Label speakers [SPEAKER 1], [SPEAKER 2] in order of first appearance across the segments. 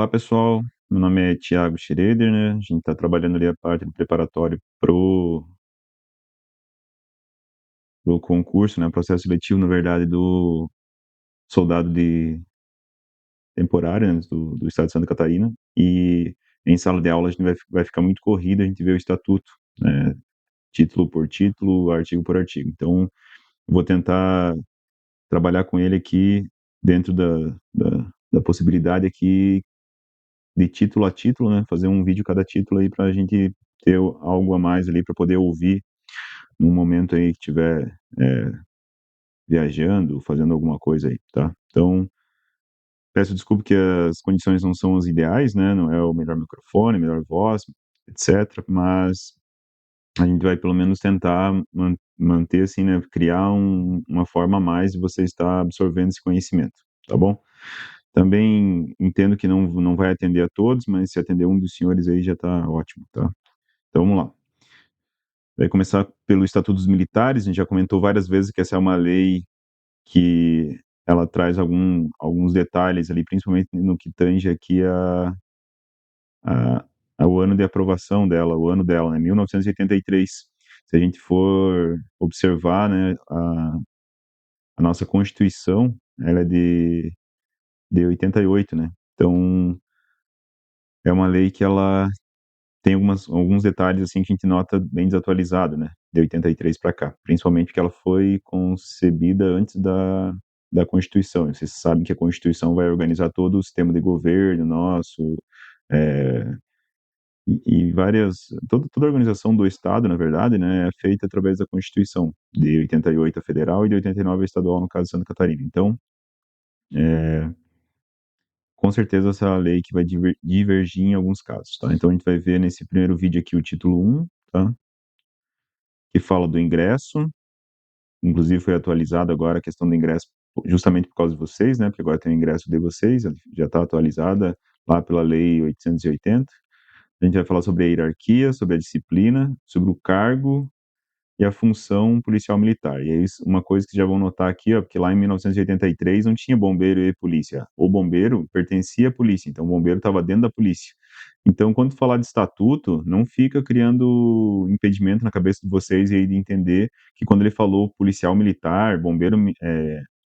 [SPEAKER 1] Olá, pessoal. Meu nome é Thiago Schroeder, né? A gente está trabalhando ali a parte do preparatório pro concurso, né? Processo seletivo, na verdade, do soldado de temporário, né? do estado de Santa Catarina. E em sala de aula a gente vai ficar muito corrido, a gente vê o estatuto, né? Título por título, artigo por artigo. Então, eu vou tentar trabalhar com ele aqui dentro da possibilidade aqui de título a título, né? Fazer um vídeo cada título aí para a gente ter algo a mais ali para poder ouvir num momento aí que estiver viajando, fazendo alguma coisa aí, tá? Então, peço desculpa que as condições não são as ideais, né? Não é o melhor microfone, melhor voz, etc. Mas a gente vai pelo menos tentar manter assim, né? Criar uma forma a mais de você estar absorvendo esse conhecimento, tá bom? Também entendo que não vai atender a todos, mas se atender um dos senhores aí já tá ótimo, tá? Então vamos lá. Vai começar pelo Estatuto dos Militares. A gente já comentou várias vezes que essa é uma lei que ela traz alguns detalhes ali, principalmente no que tange aqui a, ao ano de aprovação dela, o ano dela, né, 1983. Se a gente for observar, né, a nossa Constituição, ela é de 88, né? Então, é uma lei que ela tem alguns detalhes assim que a gente nota bem desatualizado, né? De 83 para cá, principalmente porque ela foi concebida antes da Constituição. Vocês sabem que a Constituição vai organizar todo o sistema de governo nosso, é, e toda a organização do Estado, na verdade, né, é feita através da Constituição, de 88 a federal e de 89 a estadual, no caso de Santa Catarina. Então, é, com certeza essa é a lei que vai divergir em alguns casos, tá? Então a gente vai ver nesse primeiro vídeo aqui o título 1, tá? Que fala do ingresso, inclusive foi atualizado agora a questão do ingresso justamente por causa de vocês, né? Porque agora tem o ingresso de vocês, já está atualizada lá pela lei 880. A gente vai falar sobre a hierarquia, sobre a disciplina, sobre o cargo e a função policial militar. E é isso, uma coisa que já vão notar aqui, ó, porque lá em 1983 não tinha bombeiro e polícia. O bombeiro pertencia à polícia, então o bombeiro estava dentro da polícia. Então, quando falar de estatuto, não fica criando impedimento na cabeça de vocês e aí de entender que quando ele falou policial militar, bombeiro,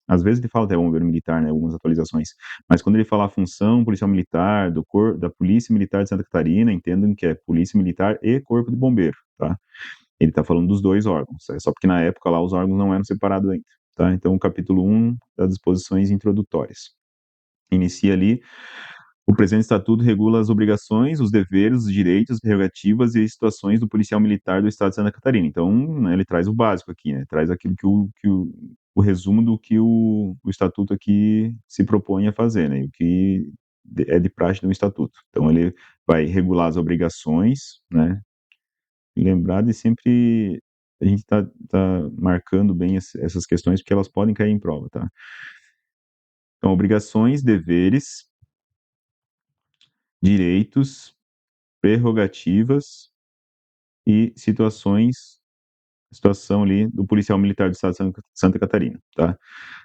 [SPEAKER 1] às vezes ele fala até bombeiro militar, né, algumas atualizações, mas quando ele fala a função policial militar da Polícia Militar de Santa Catarina, entendam que é Polícia Militar e Corpo de Bombeiro, tá? Ele está falando dos dois órgãos, é só porque na época lá os órgãos não eram separados ainda, tá? Então, o capítulo 1 das disposições introdutórias. Inicia ali, o presente estatuto regula as obrigações, os deveres, os direitos, prerrogativas e situações do policial militar do estado de Santa Catarina. Então, né, ele traz o básico aqui, né? Traz aquilo o resumo do que o estatuto aqui se propõe a fazer, né? E o que é de praxe no estatuto. Então, ele vai regular as obrigações, né? Lembrar de sempre a gente tá marcando bem essas questões porque elas podem cair em prova, tá? Então, obrigações, deveres, direitos, prerrogativas e situação ali do policial militar do estado de Santa Catarina, tá?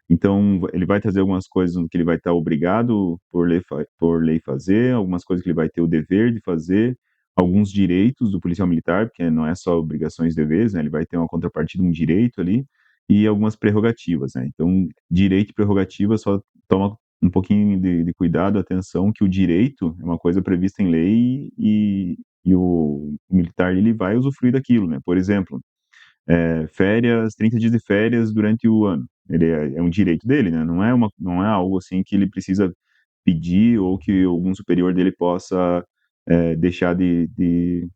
[SPEAKER 1] Então, ele vai trazer algumas coisas no que ele vai estar obrigado por lei fazer, algumas coisas que ele vai ter o dever de fazer, alguns direitos do policial militar, porque não é só obrigações e deveres, né? Ele vai ter uma contrapartida, um direito ali, e algumas prerrogativas, né? Então, direito e prerrogativa só toma um pouquinho de cuidado, atenção, que o direito é uma coisa prevista em lei e o militar ele vai usufruir daquilo, né? Por exemplo, férias, 30 dias de férias durante o ano. Ele é um direito dele, né? Não é algo assim que ele precisa pedir ou que algum superior dele possa deixar de, de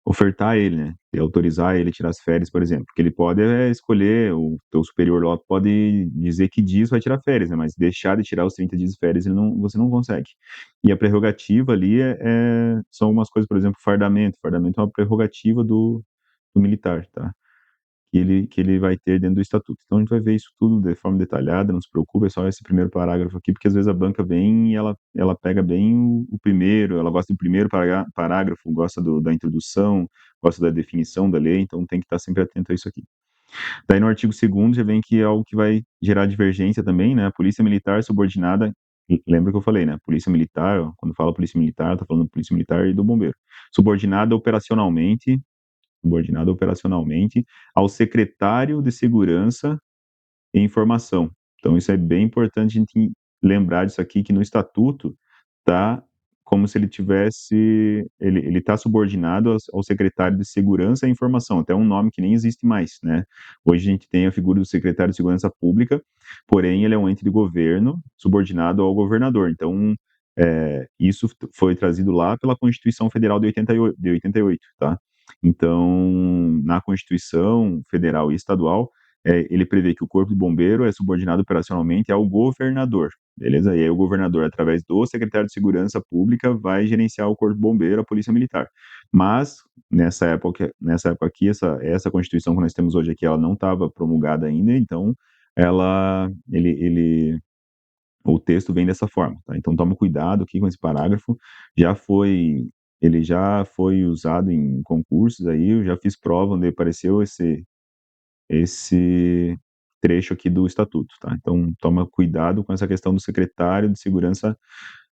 [SPEAKER 1] ofertar a ele, né? De autorizar ele a tirar as férias, por exemplo. Porque ele pode escolher, o teu superior lá pode dizer que dias vai tirar férias, né? Mas deixar de tirar os 30 dias de férias, você não consegue. E a prerrogativa ali são algumas coisas, por exemplo, fardamento. Fardamento é uma prerrogativa do militar, tá? Que ele vai ter dentro do estatuto. Então a gente vai ver isso tudo de forma detalhada, não se preocupe, é só esse primeiro parágrafo aqui, porque às vezes a banca vem e ela pega bem o primeiro, ela gosta do primeiro parágrafo, gosta da introdução, gosta da definição da lei, então tem que estar sempre atento a isso aqui. Daí no artigo 2º já vem que é algo que vai gerar divergência também, né, a polícia militar subordinada lembra que eu falei, né, polícia militar, quando fala polícia militar, tá falando polícia militar e do bombeiro. Subordinada operacionalmente subordinada operacionalmente ao secretário de segurança e informação. Então isso é bem importante a gente lembrar disso aqui, que no estatuto tá como se ele tivesse ele tá subordinado ao secretário de segurança e informação, até um nome que nem existe mais, né. Hoje a gente tem a figura do secretário de segurança pública, porém ele é um ente de governo subordinado ao governador, então, isso foi trazido lá pela Constituição Federal de 88, tá. Então, na Constituição Federal e Estadual, ele prevê que o corpo de bombeiro é subordinado operacionalmente ao governador, beleza? E aí o governador, através do secretário de Segurança Pública, vai gerenciar o corpo de bombeiro, a polícia militar. Mas, nessa época aqui, essa Constituição que nós temos hoje aqui, ela não estava promulgada ainda, então o texto vem dessa forma, tá? Então toma cuidado aqui com esse parágrafo, já foi ele já foi usado em concursos aí, eu já fiz prova onde apareceu esse trecho aqui do estatuto, tá? Então toma cuidado com essa questão do secretário de segurança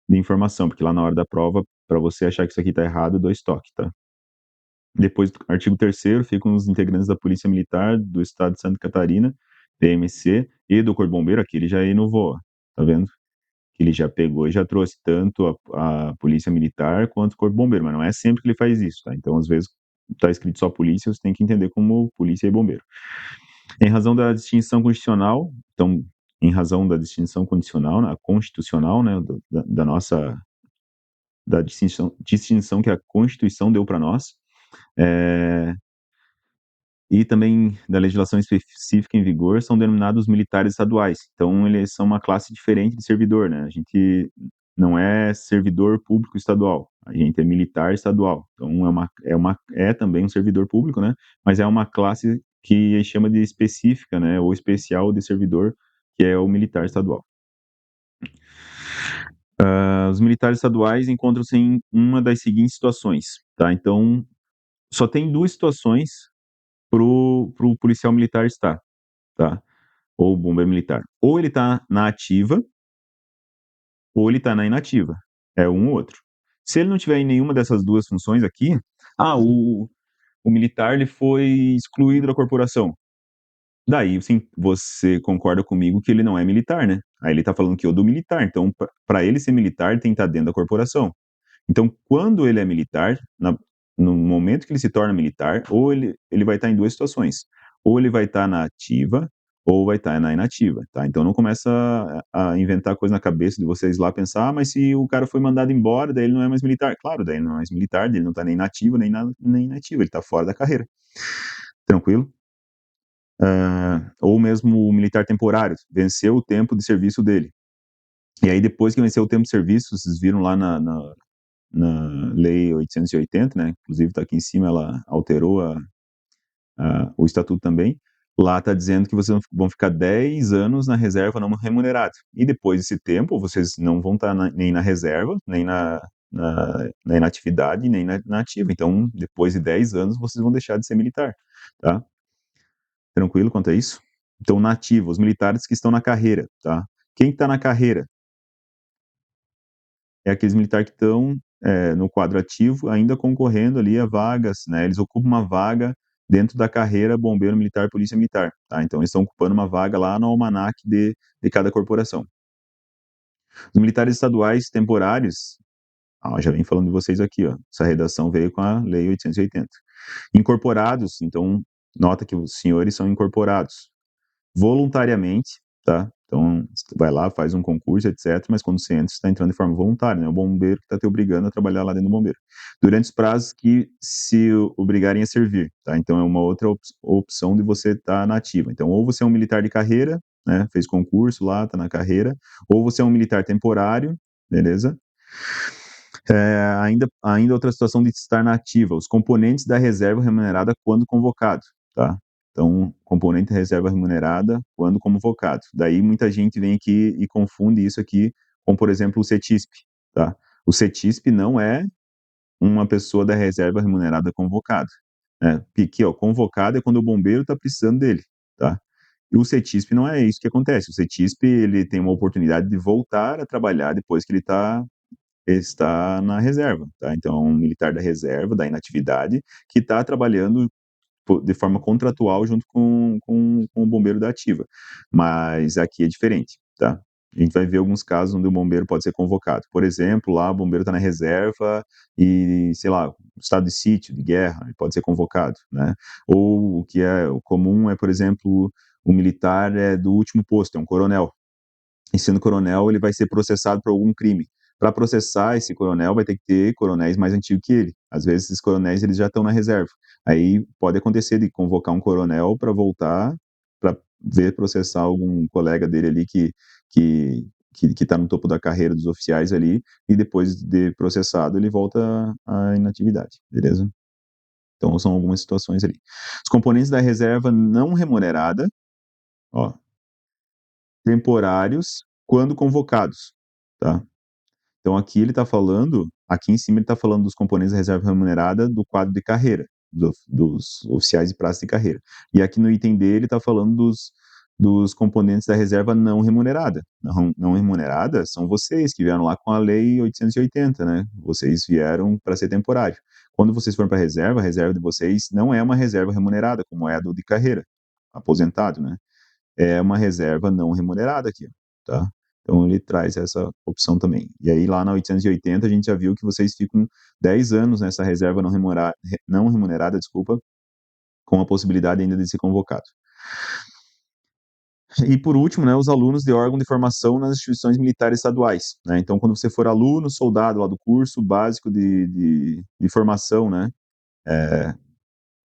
[SPEAKER 1] de informação, porque lá na hora da prova, para você achar que isso aqui tá errado, 2 toques, tá? Depois do artigo 3º ficam os integrantes da Polícia Militar do Estado de Santa Catarina, PMC, e do Corpo de Bombeiro, aqui ele já inovou, ó, tá vendo? Que ele já pegou e já trouxe tanto a Polícia Militar quanto o Corpo de Bombeiro, mas não é sempre que ele faz isso, tá? Então, às vezes, tá escrito só polícia, você tem que entender como polícia e bombeiro. Em razão da distinção constitucional, então, em razão da distinção condicional, constitucional, né, da nossa da distinção que a Constituição deu para nós, é, e também da legislação específica em vigor, são denominados militares estaduais. Então, eles são uma classe diferente de servidor, né? A gente não é servidor público estadual, a gente é militar estadual. Então, é também um servidor público, né? Mas é uma classe que chama de específica, né? Ou especial de servidor, que é o militar estadual. Os militares estaduais encontram-se em uma das seguintes situações, tá? Então, só tem duas situações pro policial militar estar, tá? Ou bombeiro militar. Ou ele tá na ativa, ou ele tá na inativa. É um ou outro. Se ele não tiver em nenhuma dessas duas funções aqui, o militar ele foi excluído da corporação. Daí, sim, você concorda comigo que ele não é militar, né? Aí ele tá falando que eu do militar, então para ele ser militar, ele tem que estar dentro da corporação. Então, quando ele é militar, no momento que ele se torna militar, ou ele vai estar em duas situações. Ou ele vai estar na ativa, ou vai estar na inativa, tá? Então não começa a inventar coisa na cabeça de vocês lá, pensar, mas se o cara foi mandado embora, daí ele não é mais militar. Claro, daí ele não é mais militar, daí ele não está nem na ativa, nem inativa, ele está fora da carreira. Tranquilo? Ou mesmo o militar temporário, venceu o tempo de serviço dele. E aí, depois que venceu o tempo de serviço, vocês viram lá na Lei 880, né? Inclusive está aqui em cima, ela alterou o estatuto também. Lá está dizendo que vocês vão ficar 10 anos na reserva não remunerada. E depois desse tempo, vocês não vão estar nem na reserva, nem na inatividade, nem na ativa. Então, depois de 10 anos, vocês vão deixar de ser militar, tá? Tranquilo quanto a isso? Então, na ativa, os militares que estão na carreira, tá? Quem está na carreira? É aqueles militares que estão no quadro ativo, ainda concorrendo ali a vagas, né? Eles ocupam uma vaga dentro da carreira bombeiro militar, polícia militar, tá? Então eles estão ocupando uma vaga lá no almanaque de cada corporação. Os militares estaduais temporários, já vem falando de vocês aqui, ó. Essa redação veio com a Lei 880. Incorporados, então nota que os senhores são incorporados voluntariamente, tá? Então, vai lá, faz um concurso, etc. Mas quando você entra, você está entrando de forma voluntária, né? O bombeiro que está te obrigando a trabalhar lá dentro do bombeiro. Durante os prazos que se obrigarem a servir, tá? Então, é uma outra opção de você estar na ativa. Então, ou você é um militar de carreira, né? Fez concurso lá, está na carreira, ou você é um militar temporário, beleza? Ainda outra situação de estar na ativa, os componentes da reserva remunerada quando convocado, tá? Então, componente da reserva remunerada quando convocado. Daí muita gente vem aqui e confunde isso aqui com, por exemplo, o CETISP, tá? O CETISP não é uma pessoa da reserva remunerada convocado, Aqui, ó, convocado é quando o bombeiro está precisando dele, tá? E o CETISP não é isso que acontece. O CETISP, ele tem uma oportunidade de voltar a trabalhar depois que está na reserva, tá? Então, é um militar da reserva, da inatividade, que está trabalhando de forma contratual junto com o bombeiro da ativa. Mas aqui é diferente, tá? A gente vai ver alguns casos onde o bombeiro pode ser convocado. Por exemplo, lá o bombeiro está na reserva e, sei lá, estado de sítio, de guerra, ele pode ser convocado, né? Ou o que é comum é, por exemplo, o militar é do último posto, é um coronel. E sendo coronel, ele vai ser processado por algum crime. Para processar esse coronel, vai ter que ter coronéis mais antigos que ele. Às vezes, esses coronéis eles já estão na reserva. Aí pode acontecer de convocar um coronel para voltar, para ver processar algum colega dele ali que que está no topo da carreira dos oficiais ali, e depois de processado, ele volta à inatividade, beleza? Então, são algumas situações ali. Os componentes da reserva não remunerada, ó, temporários, quando convocados, tá? Então aqui ele está falando, aqui em cima ele está falando dos componentes da reserva remunerada do quadro de carreira, dos oficiais de praça de carreira. E aqui no item D ele está falando dos componentes da reserva não remunerada. Não remunerada são vocês que vieram lá com a lei 880, né? Vocês vieram para ser temporário. Quando vocês forem para a reserva de vocês não é uma reserva remunerada, como é a do de carreira, aposentado, né? É uma reserva não remunerada aqui, tá? Então ele traz essa opção também. E aí lá na 880 a gente já viu que vocês ficam 10 anos nessa reserva não remunerada, desculpa, com a possibilidade ainda de ser convocado. E por último, né, os alunos de órgão de formação nas instituições militares estaduais, né? Então quando você for aluno, soldado lá do curso básico de formação, né,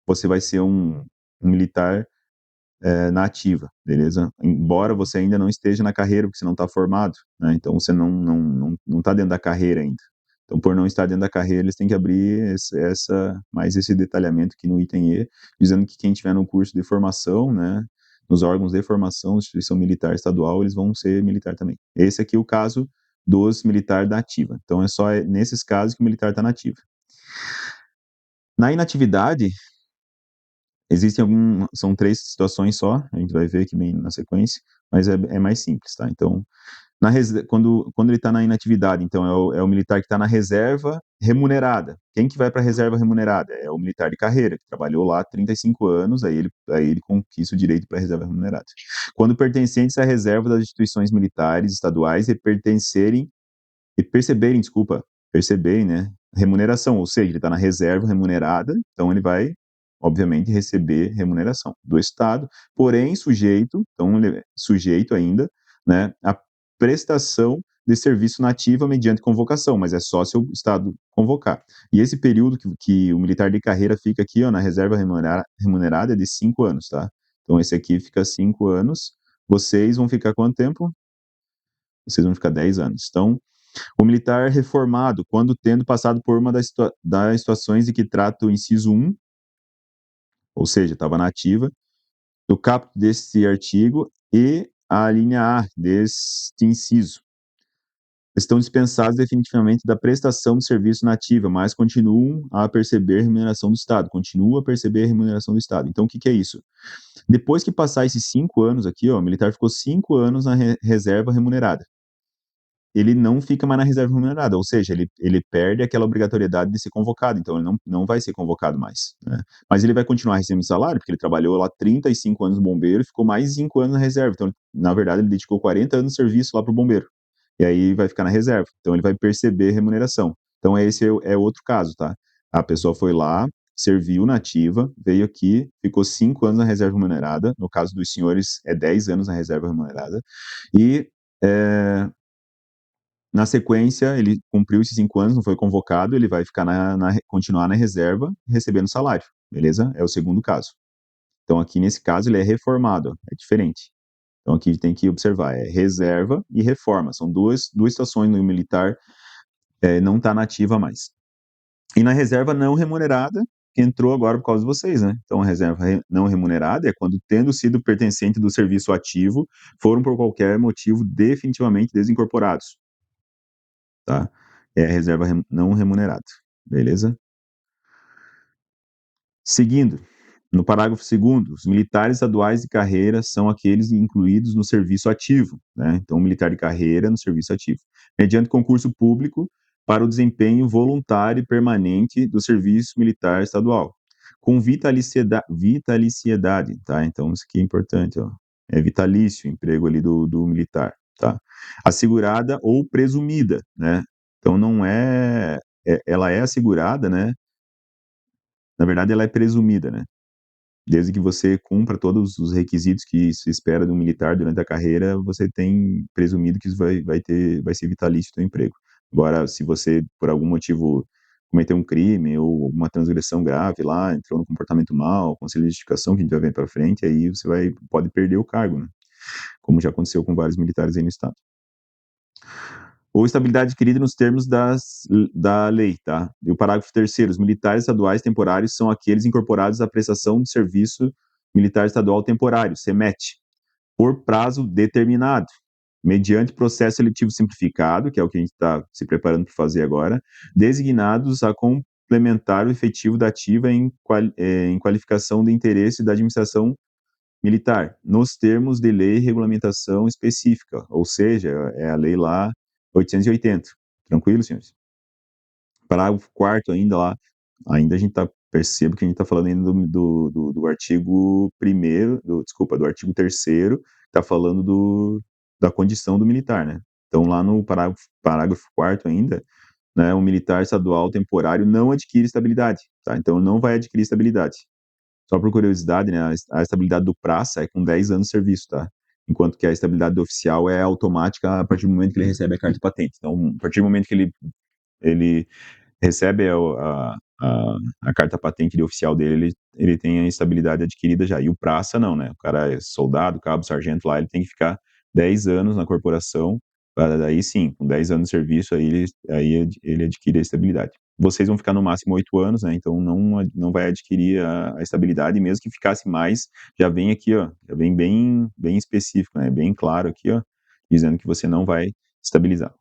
[SPEAKER 1] você vai ser um militar na ativa, beleza? Embora você ainda não esteja na carreira, porque você não está formado, né? Então você não está dentro da carreira ainda. Então, por não estar dentro da carreira, eles têm que abrir mais esse detalhamento aqui no item E, dizendo que quem tiver no curso de formação, né, nos órgãos de formação, instituição militar estadual, eles vão ser militar também. Esse aqui é o caso dos militares da ativa. Então, é só nesses casos que o militar está na ativa. Na inatividade, são três situações só, a gente vai ver aqui bem na sequência, mas é mais simples, tá? Então, quando ele está na inatividade, então é o militar que está na reserva remunerada. Quem que vai para a reserva remunerada? É o militar de carreira, que trabalhou lá 35 anos, aí ele conquista o direito para a reserva remunerada. Quando pertencentes à reserva das instituições militares estaduais perceberem, né, remuneração, ou seja, ele está na reserva remunerada, então ele vai, obviamente, receber remuneração do Estado, porém então ele é sujeito ainda, né, à prestação de serviço nativa mediante convocação, mas é só se o Estado convocar. E esse período que o militar de carreira fica aqui, ó, na reserva remunerada é de 5 anos, tá? Então esse aqui fica 5 anos, vocês vão ficar quanto tempo? Vocês vão ficar 10 anos. Então, o militar reformado, quando tendo passado por uma das situações de que trata o inciso 1, ou seja, estava na ativa, do caput deste artigo e a linha A deste inciso, estão dispensados definitivamente da prestação de serviço na ativa, mas continuam a perceber remuneração do Estado, continua a perceber remuneração do Estado. Então, o que é isso? Depois que passar esses 5 anos aqui, ó, o militar ficou 5 anos na reserva remunerada, ele não fica mais na reserva remunerada, ou seja, ele perde aquela obrigatoriedade de ser convocado, então ele não vai ser convocado mais, né? Mas ele vai continuar recebendo salário, porque ele trabalhou lá 35 anos no bombeiro e ficou mais 5 anos na reserva, então, na verdade, ele dedicou 40 anos de serviço lá para o bombeiro, e aí vai ficar na reserva, então ele vai perceber remuneração. Então esse é outro caso, tá? A pessoa foi lá, serviu na ativa, veio aqui, ficou 5 anos na reserva remunerada, no caso dos senhores é 10 anos na reserva remunerada, e na sequência, ele cumpriu esses 5 anos, não foi convocado, ele vai ficar continuar na reserva, recebendo salário, beleza? É o segundo caso. Então, aqui nesse caso, ele é reformado, é diferente. Então, aqui tem que observar, é reserva e reforma. São duas situações no militar, não está nativa mais. E na reserva não remunerada, que entrou agora por causa de vocês, né? Então, a reserva não remunerada é quando, tendo sido pertencente do serviço ativo, foram por qualquer motivo definitivamente desincorporados, tá? É a reserva não remunerada, beleza? Seguindo, no parágrafo 2º, os militares estaduais de carreira são aqueles incluídos no serviço ativo, né? Então, militar de carreira no serviço ativo, mediante concurso público para o desempenho voluntário e permanente do serviço militar estadual, com vitaliciedade, tá? Então, isso aqui é importante, ó. É vitalício o emprego ali do militar, tá? Assegurada ou presumida, né? Então, não ela é assegurada, né? Na verdade, ela é presumida, né? Desde que você cumpra todos os requisitos que se espera de um militar durante a carreira, você tem presumido que isso vai ser vitalício o teu emprego. Agora, se você, por algum motivo, cometeu um crime ou alguma transgressão grave lá, entrou no comportamento mal, conselho de justificação que a gente vai ver para frente, aí você pode perder o cargo, né? Como já aconteceu com vários militares aí no estado. Ou estabilidade adquirida nos termos da lei, tá? E o parágrafo 3º, os militares estaduais temporários são aqueles incorporados à prestação de serviço militar estadual temporário, SEMET, por prazo determinado, mediante processo seletivo simplificado, que é o que a gente está se preparando para fazer agora, designados a complementar o efetivo da ativa em qualificação de interesse da administração militar, nos termos de lei e regulamentação específica, ou seja, é a lei lá 880. Tranquilo, senhores? Parágrafo 4º ainda lá, ainda a gente percebo que a gente está falando ainda do artigo 1º, do artigo 3º, está falando da condição do militar, né? Então, lá no parágrafo 4º ainda, né, o militar estadual temporário não adquire estabilidade, tá? Então, não vai adquirir estabilidade. Só por curiosidade, né, a estabilidade do praça é com 10 anos de serviço, tá? Enquanto que a estabilidade do oficial é automática a partir do momento que ele recebe a carta patente. Então, a partir do momento que ele recebe a carta patente de oficial dele, ele tem a estabilidade adquirida já. E o praça não, né? O cara é soldado, cabo, sargento lá, ele tem que ficar 10 anos na corporação, para daí sim, com 10 anos de serviço, aí ele adquire a estabilidade. Vocês vão ficar no máximo 8 anos, né? Então não vai adquirir a estabilidade, e mesmo que ficasse mais, já vem aqui, ó, já vem bem específico, né? Bem claro aqui, ó, dizendo que você não vai estabilizar.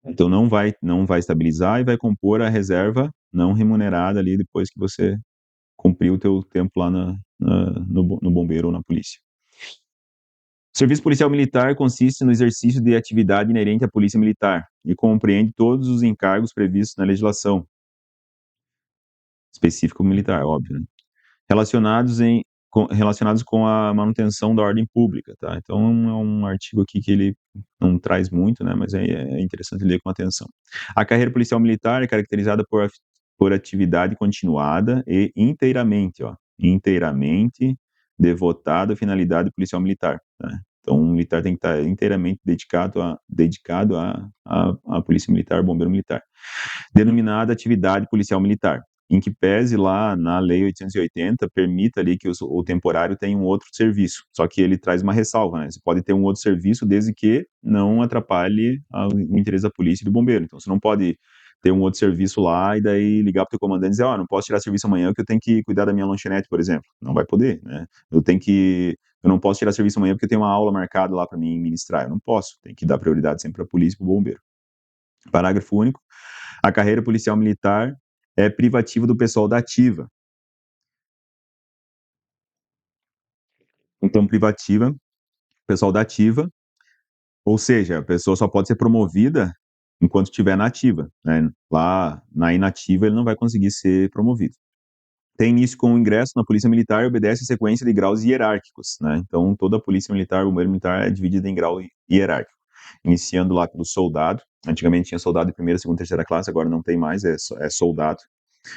[SPEAKER 1] Então não vai estabilizar e vai compor a reserva não remunerada ali depois que você cumpriu o teu tempo lá no bombeiro ou na polícia. O serviço policial militar consiste no exercício de atividade inerente à polícia militar e compreende todos os encargos previstos na legislação específica militar, óbvio, né? Relacionados com a manutenção da ordem pública, tá? Então é um artigo aqui que ele não traz muito, né? Mas é interessante ler com atenção. A carreira policial militar é caracterizada por atividade continuada e inteiramente devotada à finalidade policial militar, tá? Então, o militar tem que estar inteiramente dedicado à polícia militar, bombeiro militar, denominada atividade policial militar, em que pese lá na lei 880 permita ali que o temporário tenha um outro serviço, só que ele traz uma ressalva, né? Você pode ter um outro serviço desde que não atrapalhe o interesse da polícia e do bombeiro. Então, você não pode ter um outro serviço lá e daí ligar para o teu comandante e dizer, não posso tirar serviço amanhã porque eu tenho que cuidar da minha lanchonete, por exemplo. Não vai poder, né? Eu não posso tirar serviço amanhã porque eu tenho uma aula marcada lá para mim ministrar. Eu não posso. Tem que dar prioridade sempre para a polícia e para o bombeiro. Parágrafo único. A carreira policial militar é privativa do pessoal da ativa. Então, privativa, pessoal da ativa, ou seja, a pessoa só pode ser promovida enquanto estiver na ativa, né? Lá na inativa ele não vai conseguir ser promovido. Tem início com o ingresso na polícia militar e obedece a sequência de graus hierárquicos, né? Então, toda a polícia militar, o bombeiro militar é dividida em grau hierárquico. Iniciando lá pelo soldado. Antigamente tinha soldado de primeira, segunda, terceira classe, agora não tem mais, é soldado.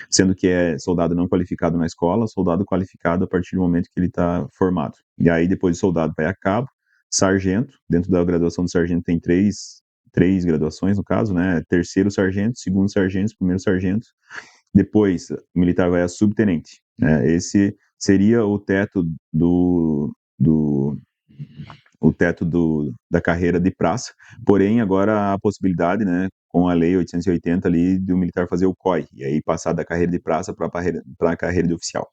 [SPEAKER 1] Sendo que é soldado não qualificado na escola, soldado qualificado a partir do momento que ele está formado. E aí, depois de soldado, vai a cabo, sargento, dentro da graduação de sargento tem três graduações, no caso, né? Terceiro sargento, segundo sargento, primeiro sargento. Depois, o militar vai a subtenente, né? Esse seria o teto da carreira de praça, porém agora há a possibilidade, né, com a lei 880 ali, do militar fazer o COI, e aí passar da carreira de praça para a carreira de oficial.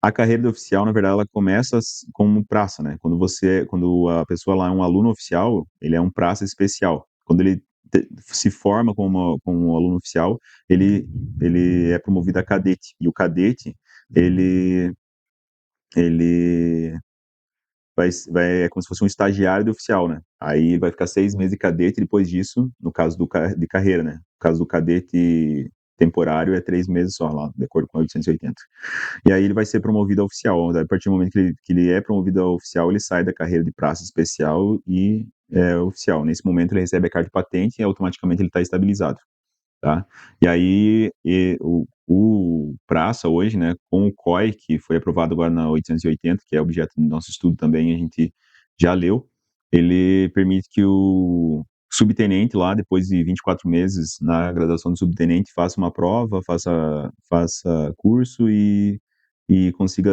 [SPEAKER 1] A carreira de oficial, na verdade, ela começa como praça, né? Quando a pessoa lá é um aluno oficial, ele é um praça especial. Quando ele se forma como um aluno oficial, ele é promovido a cadete. E o cadete, ele, ele é como se fosse um estagiário de oficial, né? Aí vai ficar 6 meses de cadete, depois disso, no caso de carreira, né? No caso do cadete temporário, é 3 meses só lá, de acordo com a 880. E aí ele vai ser promovido a oficial. A partir do momento que ele é promovido a oficial, ele sai da carreira de praça especial e é oficial. Nesse momento ele recebe a carta de patente e automaticamente ele está estabilizado, tá? E aí o praça hoje, né, com o COI, que foi aprovado agora na 880, que é objeto do nosso estudo também, a gente já leu, ele permite que o subtenente lá, depois de 24 meses na graduação de subtenente, faça uma prova, faça curso e consiga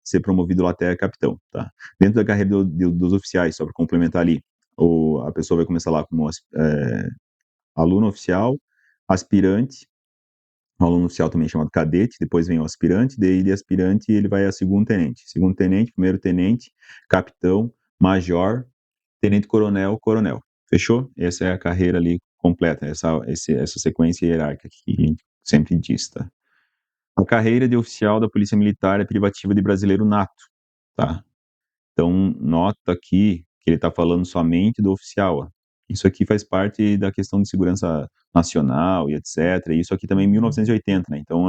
[SPEAKER 1] ser promovido lá até capitão, tá? Dentro da carreira dos oficiais, só para complementar ali, a pessoa vai começar lá como aluno oficial, aspirante, um aluno oficial também chamado cadete, depois vem o aspirante, daí de aspirante ele vai a segundo tenente, primeiro tenente, capitão, major, tenente coronel, coronel. Fechou? Essa é a carreira ali completa, essa sequência hierárquica que a gente sempre diz, tá? A carreira de oficial da Polícia Militar é privativa de brasileiro nato, tá? Então, nota aqui que ele está falando somente do oficial. Ó. Isso aqui faz parte da questão de segurança nacional e etc. E isso aqui também em 1980, né? Então,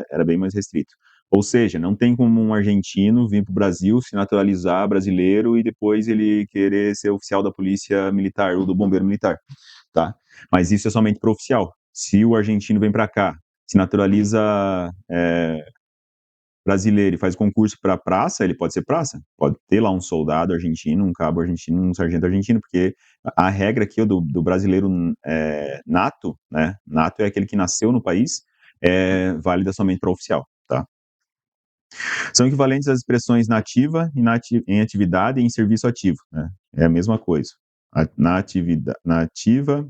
[SPEAKER 1] era bem mais restrito. Ou seja, não tem como um argentino vir para o Brasil, se naturalizar brasileiro e depois ele querer ser oficial da polícia militar ou do bombeiro militar, tá? Mas isso é somente para oficial. Se o argentino vem para cá, se naturaliza brasileiro e faz concurso para praça, ele pode ser praça. Pode ter lá um soldado argentino, um cabo argentino, um sargento argentino, porque a regra aqui do brasileiro nato, né? Nato é aquele que nasceu no país, é válida somente para oficial, tá? São equivalentes às expressões nativa, em atividade e em serviço ativo, né? É a mesma coisa. Nativa,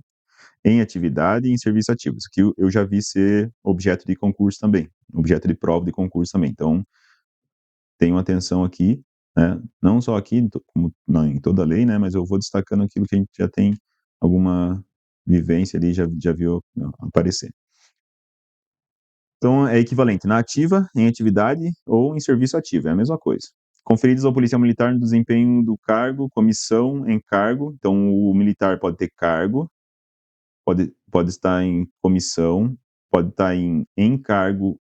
[SPEAKER 1] em atividade e em serviço ativo. Isso aqui eu já vi ser objeto de concurso também, objeto de prova de concurso também. Então, tenham atenção aqui, né? Não só aqui, como em toda a lei, né? Mas eu vou destacando aquilo que a gente já tem alguma vivência ali, já viu aparecer. Então, é equivalente na ativa, em atividade ou em serviço ativo, é a mesma coisa. Conferidos ao policial militar no desempenho do cargo, comissão, encargo. Então, o militar pode ter cargo, pode estar em comissão, pode estar em encargo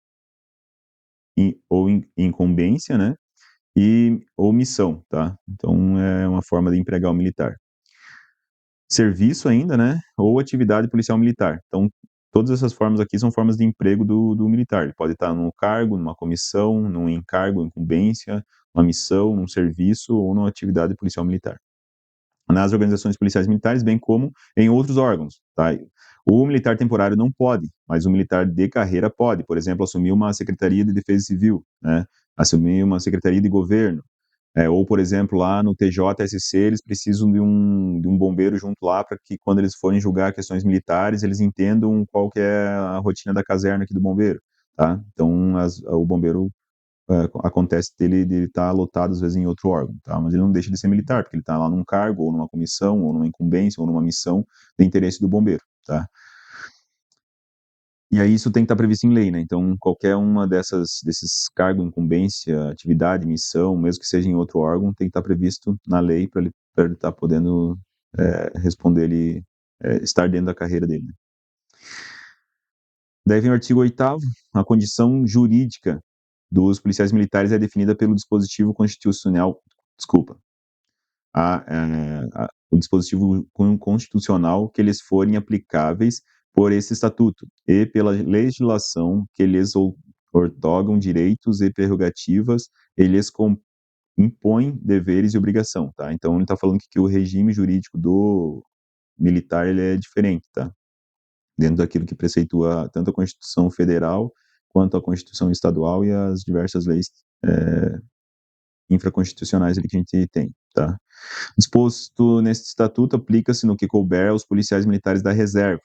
[SPEAKER 1] ou em incumbência, né? E ou missão, tá? Então é uma forma de empregar o militar. Serviço ainda, né? Ou atividade policial militar. Então todas essas formas aqui são formas de emprego do militar. Ele pode estar num cargo, numa comissão, num encargo, incumbência, uma missão, num serviço ou numa atividade policial militar. Nas organizações policiais militares, bem como em outros órgãos, tá? O militar temporário não pode, mas o militar de carreira pode, por exemplo, assumir uma secretaria de defesa civil, né? Assumir uma secretaria de governo, ou, por exemplo, lá no TJSC, eles precisam de um bombeiro junto lá para que, quando eles forem julgar questões militares, eles entendam qual que é a rotina da caserna aqui do bombeiro, tá? Então, o bombeiro acontece dele de estar lotado, às vezes, em outro órgão, tá? Mas ele não deixa de ser militar, porque ele está lá num cargo, ou numa comissão, ou numa incumbência, ou numa missão de interesse do bombeiro, tá? E aí isso tem que estar previsto em lei, né? Então, qualquer uma desses cargos, incumbência, atividade, missão, mesmo que seja em outro órgão, tem que estar previsto na lei para ele estar podendo responder ele, estar dentro da carreira dele. Né? Daí vem o artigo 8º, a condição jurídica dos policiais militares é definida pelo dispositivo constitucional, desculpa, o dispositivo constitucional que lhes forem aplicáveis por esse estatuto e pela legislação que lhes outorgam direitos e prerrogativas e lhes impõe deveres e obrigação, tá? Então ele está falando que o regime jurídico do militar ele é diferente, tá? Dentro daquilo que preceitua tanto a Constituição Federal quanto a Constituição Estadual e as diversas leis infraconstitucionais ali que a gente tem, tá? Disposto neste estatuto aplica-se no que couber aos policiais militares da reserva.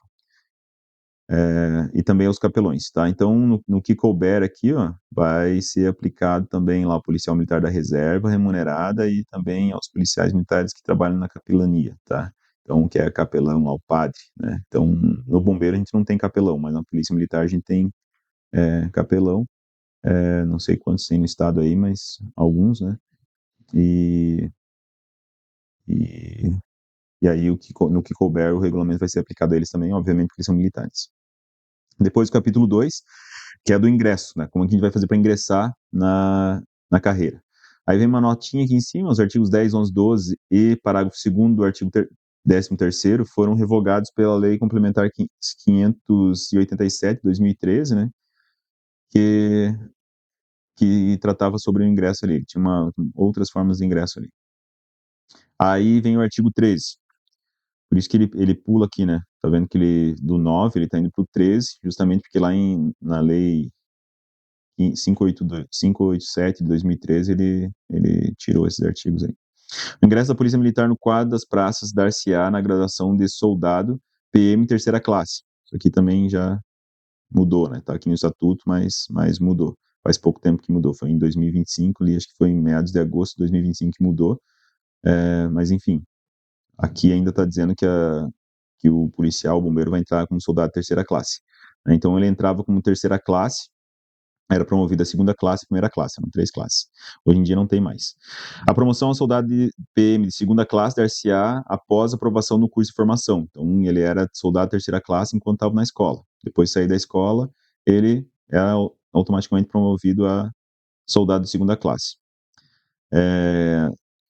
[SPEAKER 1] e também aos capelões, tá? Então, no que couber aqui, ó, vai ser aplicado também lá ao policial militar da reserva remunerada e também aos policiais militares que trabalham na capelania, tá? Então, que é capelão ao padre, né? Então, no bombeiro a gente não tem capelão, mas na polícia militar a gente tem capelão, não sei quantos tem no estado aí, mas alguns, né? E, e, e aí no que couber o regulamento vai ser aplicado a eles também, obviamente, porque eles são militares. Depois o capítulo 2, que é do ingresso, né? Como é que a gente vai fazer para ingressar na carreira. Aí vem uma notinha aqui em cima, os artigos 10, 11, 12 e parágrafo 2º do artigo 13º foram revogados pela Lei Complementar 587 de 2013, né? Que, que tratava sobre o ingresso ali, tinha outras formas de ingresso ali. Aí vem o artigo 13, por isso que ele pula aqui, né? Tá vendo que ele, do 9, ele tá indo pro 13, justamente porque lá na lei 587 de 2013, ele tirou esses artigos aí. O ingresso da Polícia Militar no quadro das praças dar-se-á na graduação de soldado PM terceira classe. Isso aqui também já mudou, né? Tá aqui no estatuto, mas mudou. Faz pouco tempo que mudou, foi em 2025, ali, acho que foi em meados de agosto de 2025 que mudou. Mas enfim, aqui ainda está dizendo que o policial, o bombeiro, vai entrar como soldado terceira classe. Então ele entrava como terceira classe, era promovido a segunda classe e primeira classe, eram 3 classes. Hoje em dia não tem mais. A promoção ao soldado de PM de segunda classe dar-se-á após aprovação no curso de formação. Então ele era soldado terceira classe enquanto estava na escola. Depois de sair da escola, ele era automaticamente promovido a soldado de segunda classe.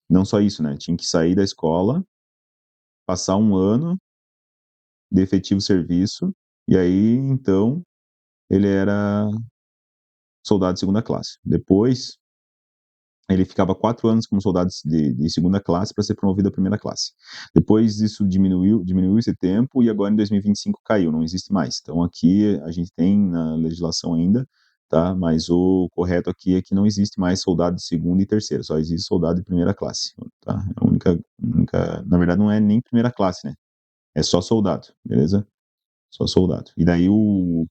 [SPEAKER 1] Não só isso, né? Tinha que sair da escola, passar um ano de efetivo serviço, e aí, então, ele era soldado de segunda classe. Depois, ele ficava 4 anos como soldado de segunda classe para ser promovido à primeira classe. Depois, isso diminuiu esse tempo, e agora em 2025 caiu, não existe mais. Então, aqui a gente tem na legislação ainda, tá? Mas o correto aqui é que não existe mais soldado de segunda e terceira, só existe soldado de primeira classe, tá? A única, na verdade, não é nem primeira classe, né? É só soldado, beleza? Só soldado. E daí o,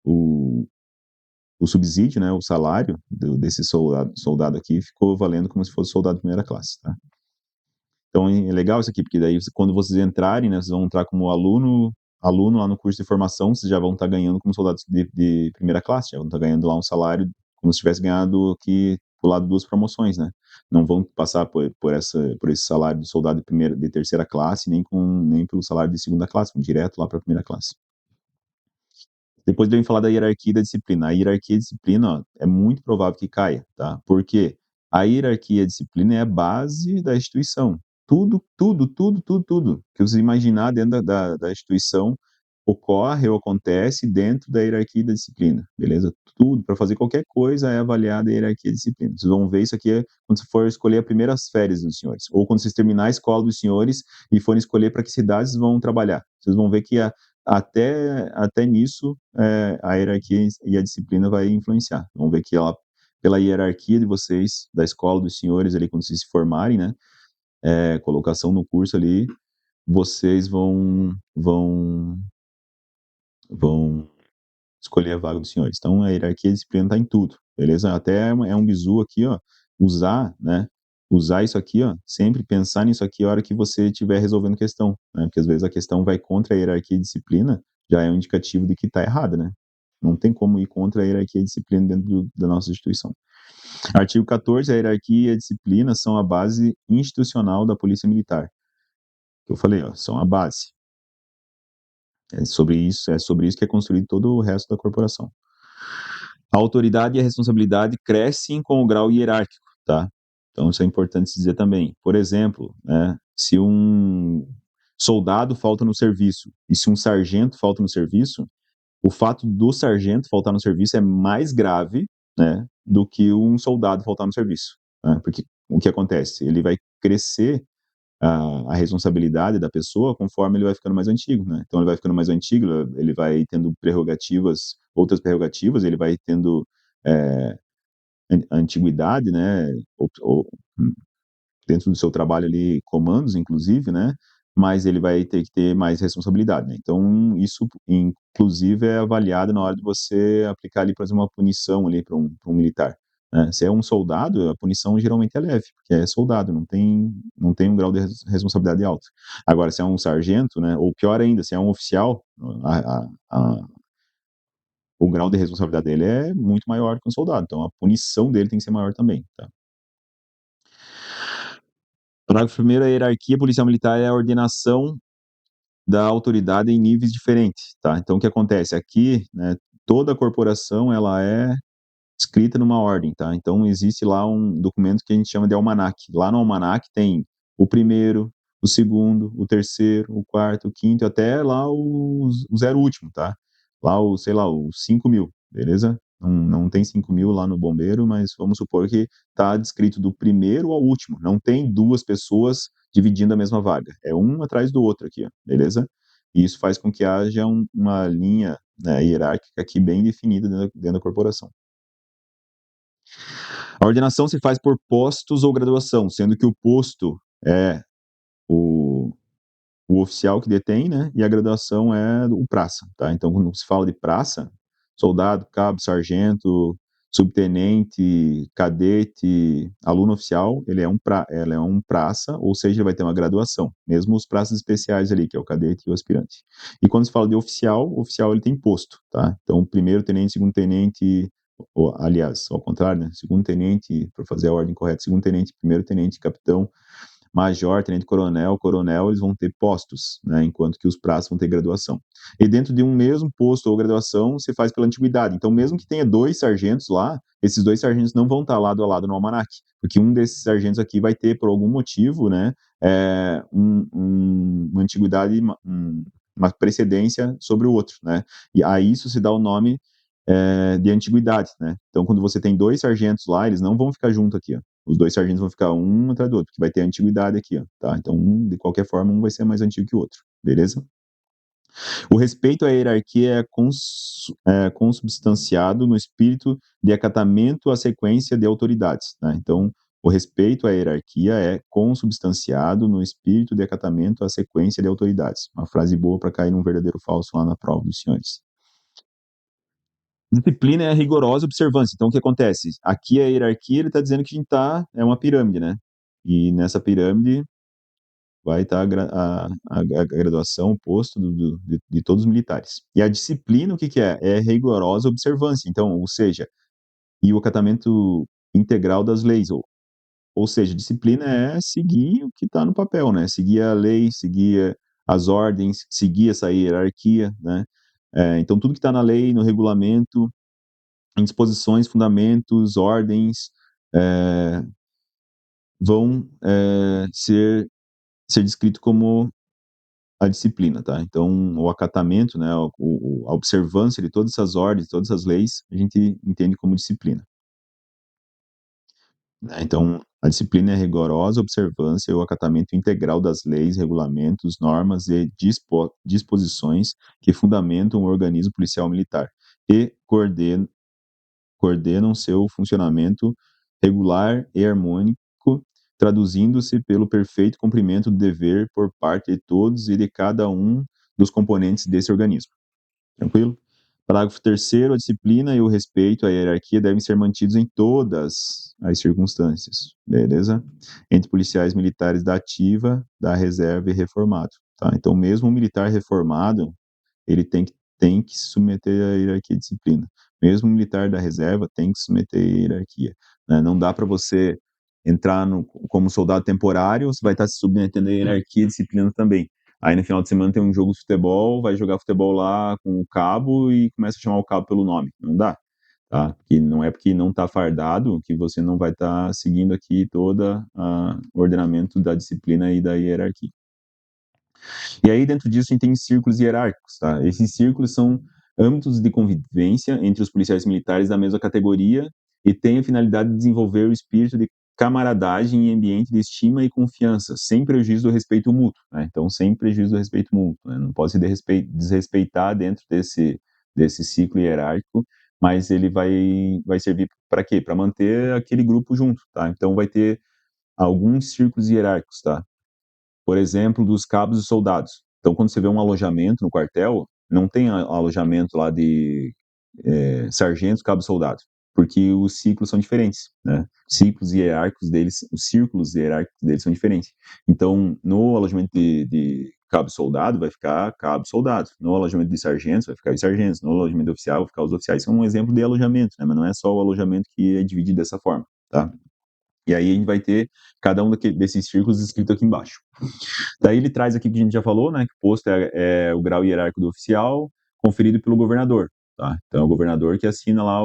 [SPEAKER 1] o subsídio, né, o salário desse soldado aqui ficou valendo como se fosse soldado de primeira classe, tá? Então é legal isso aqui, porque daí quando vocês entrarem, né, vocês vão entrar como aluno lá no curso de formação, vocês já vão estar ganhando como soldados de primeira classe, já vão estar ganhando lá um salário como se tivesse ganhado aqui pulado 2 promoções, né? Não vão passar por esse salário de soldado de terceira classe, nem pelo salário de segunda classe, vão direto lá para a primeira classe. Depois de eu falar da hierarquia e da disciplina. A hierarquia e a disciplina, ó, é muito provável que caia, tá? Porque a hierarquia e a disciplina é a base da instituição. Tudo que você imaginar dentro da instituição ocorre ou acontece dentro da hierarquia e da disciplina, beleza? Tudo, para fazer qualquer coisa é avaliada a hierarquia e a disciplina. Vocês vão ver isso aqui quando você for escolher as primeiras férias dos senhores, ou quando vocês terminar a escola dos senhores e forem escolher para que cidades vão trabalhar. Vocês vão ver que até nisso, a hierarquia e a disciplina vai influenciar. Vamos ver que ela, pela hierarquia de vocês, da escola dos senhores ali, quando vocês se formarem, né, colocação no curso ali, vocês vão escolher a vaga dos senhores. Então, a hierarquia e a disciplina está em tudo, beleza? Até é um bizu aqui, ó, usar, né, usar isso aqui, ó, sempre pensar nisso aqui a hora que você estiver resolvendo questão, né, porque às vezes a questão vai contra a hierarquia e a disciplina, já é um indicativo de que está errada, né? Não tem como ir contra a hierarquia e a disciplina dentro da nossa instituição. Artigo 14, a hierarquia e a disciplina são a base institucional da Polícia Militar. Que eu falei, ó, são a base. É sobre isso que é construído todo o resto da corporação. A autoridade e a responsabilidade crescem com o grau hierárquico, tá? Então isso é importante se dizer também. Por exemplo, né, se um soldado falta no serviço e se um sargento falta no serviço, o fato do sargento faltar no serviço é mais grave, né, do que um soldado faltar no serviço, né? Porque o que acontece? Ele vai crescer a responsabilidade da pessoa conforme ele vai ficando mais antigo, né? Então ele vai ficando mais antigo, ele vai tendo outras prerrogativas, ele vai tendo é, antiguidade, né? Ou dentro do seu trabalho ali, comandos, inclusive, né? mas ele vai ter que ter mais responsabilidade, né. Então isso, inclusive, é avaliado na hora de você aplicar ali, por exemplo, uma punição ali para um militar, né. Se é um soldado, a punição geralmente é leve, porque é soldado, não tem um grau de responsabilidade alto. Agora, se é um sargento, né, ou pior ainda, se é um oficial, o grau de responsabilidade dele é muito maior que um soldado, então a punição dele tem que ser maior também, tá. Parágrafo 1º, a hierarquia policial militar é a ordenação da autoridade em níveis diferentes, tá. Então o que acontece, aqui, né, toda corporação ela é escrita numa ordem, tá. Então existe lá um documento que a gente chama de almanaque. Lá no almanaque tem o primeiro, o segundo, o terceiro, o quarto, o quinto, até lá o zero último, tá. Lá o, sei lá, o 5.000, beleza? Não tem 5.000 lá no bombeiro, mas vamos supor que tá descrito do primeiro ao último, não tem 2 pessoas dividindo a mesma vaga, é um atrás do outro aqui, ó, beleza? E isso faz com que haja uma linha, né, hierárquica aqui bem definida dentro da corporação. A ordenação se faz por postos ou graduação, sendo que o posto é o o oficial que detém, né, e a graduação é o praça, tá. Então quando se fala de praça, soldado, cabo, sargento, subtenente, cadete, aluno oficial, ela é um praça, ou seja, ele vai ter uma graduação, mesmo os praças especiais ali, que é o cadete e o aspirante. E quando se fala de oficial, o oficial ele tem posto, tá. Então primeiro tenente, segundo tenente, ou aliás, ao contrário, né, segundo tenente, para fazer a ordem correta, segundo tenente, primeiro tenente, capitão, major, tenente-coronel, coronel, eles vão ter postos, né, enquanto que os praças vão ter graduação. E dentro de um mesmo posto ou graduação, se faz pela antiguidade. Então, mesmo que tenha 2 sargentos lá, esses 2 sargentos não vão estar lado a lado no almanaque, porque um desses sargentos aqui vai ter, por algum motivo, né, uma antiguidade, uma precedência sobre o outro, né. E a isso se dá o nome, de antiguidade, né. Então, quando você tem 2 sargentos lá, eles não vão ficar junto aqui, ó. Os 2 sargentos vão ficar um atrás do outro, porque vai ter a antiguidade aqui, ó, tá? Então, de qualquer forma, um vai ser mais antigo que o outro, beleza? O respeito à hierarquia é consubstanciado no espírito de acatamento à sequência de autoridades, né? Então, o respeito à hierarquia é consubstanciado no espírito de acatamento à sequência de autoridades. Uma frase boa para cair num verdadeiro ou falso lá na prova dos senhores. Disciplina é a rigorosa observância. Então, o que acontece? Aqui a hierarquia, ele está dizendo que a gente é uma pirâmide, né? E nessa pirâmide vai estar a graduação, o posto de todos os militares. E a disciplina, o que que é? É rigorosa observância. Então, ou seja, e o acatamento integral das leis. Ou seja, disciplina é seguir o que está no papel, né? Seguir a lei, seguir as ordens, seguir essa hierarquia, né? Então, tudo que está na lei, no regulamento, em disposições, fundamentos, ordens, vão ser descrito como a disciplina, tá? Então, o acatamento, né, a observância de todas essas ordens, todas as leis, a gente entende como disciplina, né? Então, a disciplina é a rigorosa observância e o acatamento integral das leis, regulamentos, normas e disposições que fundamentam o organismo policial militar e coordenam seu funcionamento regular e harmônico, traduzindo-se pelo perfeito cumprimento do dever por parte de todos e de cada um dos componentes desse organismo. Tranquilo? Parágrafo 3º, a disciplina e o respeito à hierarquia devem ser mantidos em todas as circunstâncias, beleza? Entre policiais militares da ativa, da reserva e reformado, tá? Então, mesmo um militar reformado, ele tem que se submeter à hierarquia e disciplina. Mesmo o militar da reserva tem que se submeter à hierarquia, né? Não dá para você entrar como soldado temporário, você vai estar se submetendo à hierarquia e disciplina também. Aí no final de semana tem um jogo de futebol, vai jogar futebol lá com o cabo e começa a chamar o cabo pelo nome. Não dá, tá? Porque não é porque não está fardado que você não vai estar seguindo aqui toda o ordenamento da disciplina e da hierarquia. E aí, dentro disso, a gente tem círculos hierárquicos, tá? Esses círculos são âmbitos de convivência entre os policiais militares da mesma categoria e têm a finalidade de desenvolver o espírito de camaradagem em ambiente de estima e confiança, sem prejuízo do respeito mútuo, né? Então, sem prejuízo do respeito mútuo, né? Não pode se desrespeitar dentro desse ciclo hierárquico, mas ele vai servir para quê? Para manter aquele grupo junto, tá? Então, vai ter alguns círculos hierárquicos, tá? por exemplo, dos cabos e soldados. Então, quando você vê um alojamento no quartel, não tem alojamento lá de sargentos, cabos e soldados, porque os ciclos são diferentes, né? Ciclos hierárquicos deles, os círculos hierárquicos deles são diferentes. Então, no alojamento de cabo e soldado, vai ficar cabo e soldado. No alojamento de sargentos, vai ficar os sargentos. No alojamento de oficial, vai ficar os oficiais. Isso é um exemplo de alojamento, né? Mas não é só o alojamento que é dividido dessa forma, tá? E aí a gente vai ter cada um desses círculos escrito aqui embaixo. Daí ele traz aqui que a gente já falou, né, que o posto é o grau hierárquico do oficial, conferido pelo governador, tá? Então é o governador que assina lá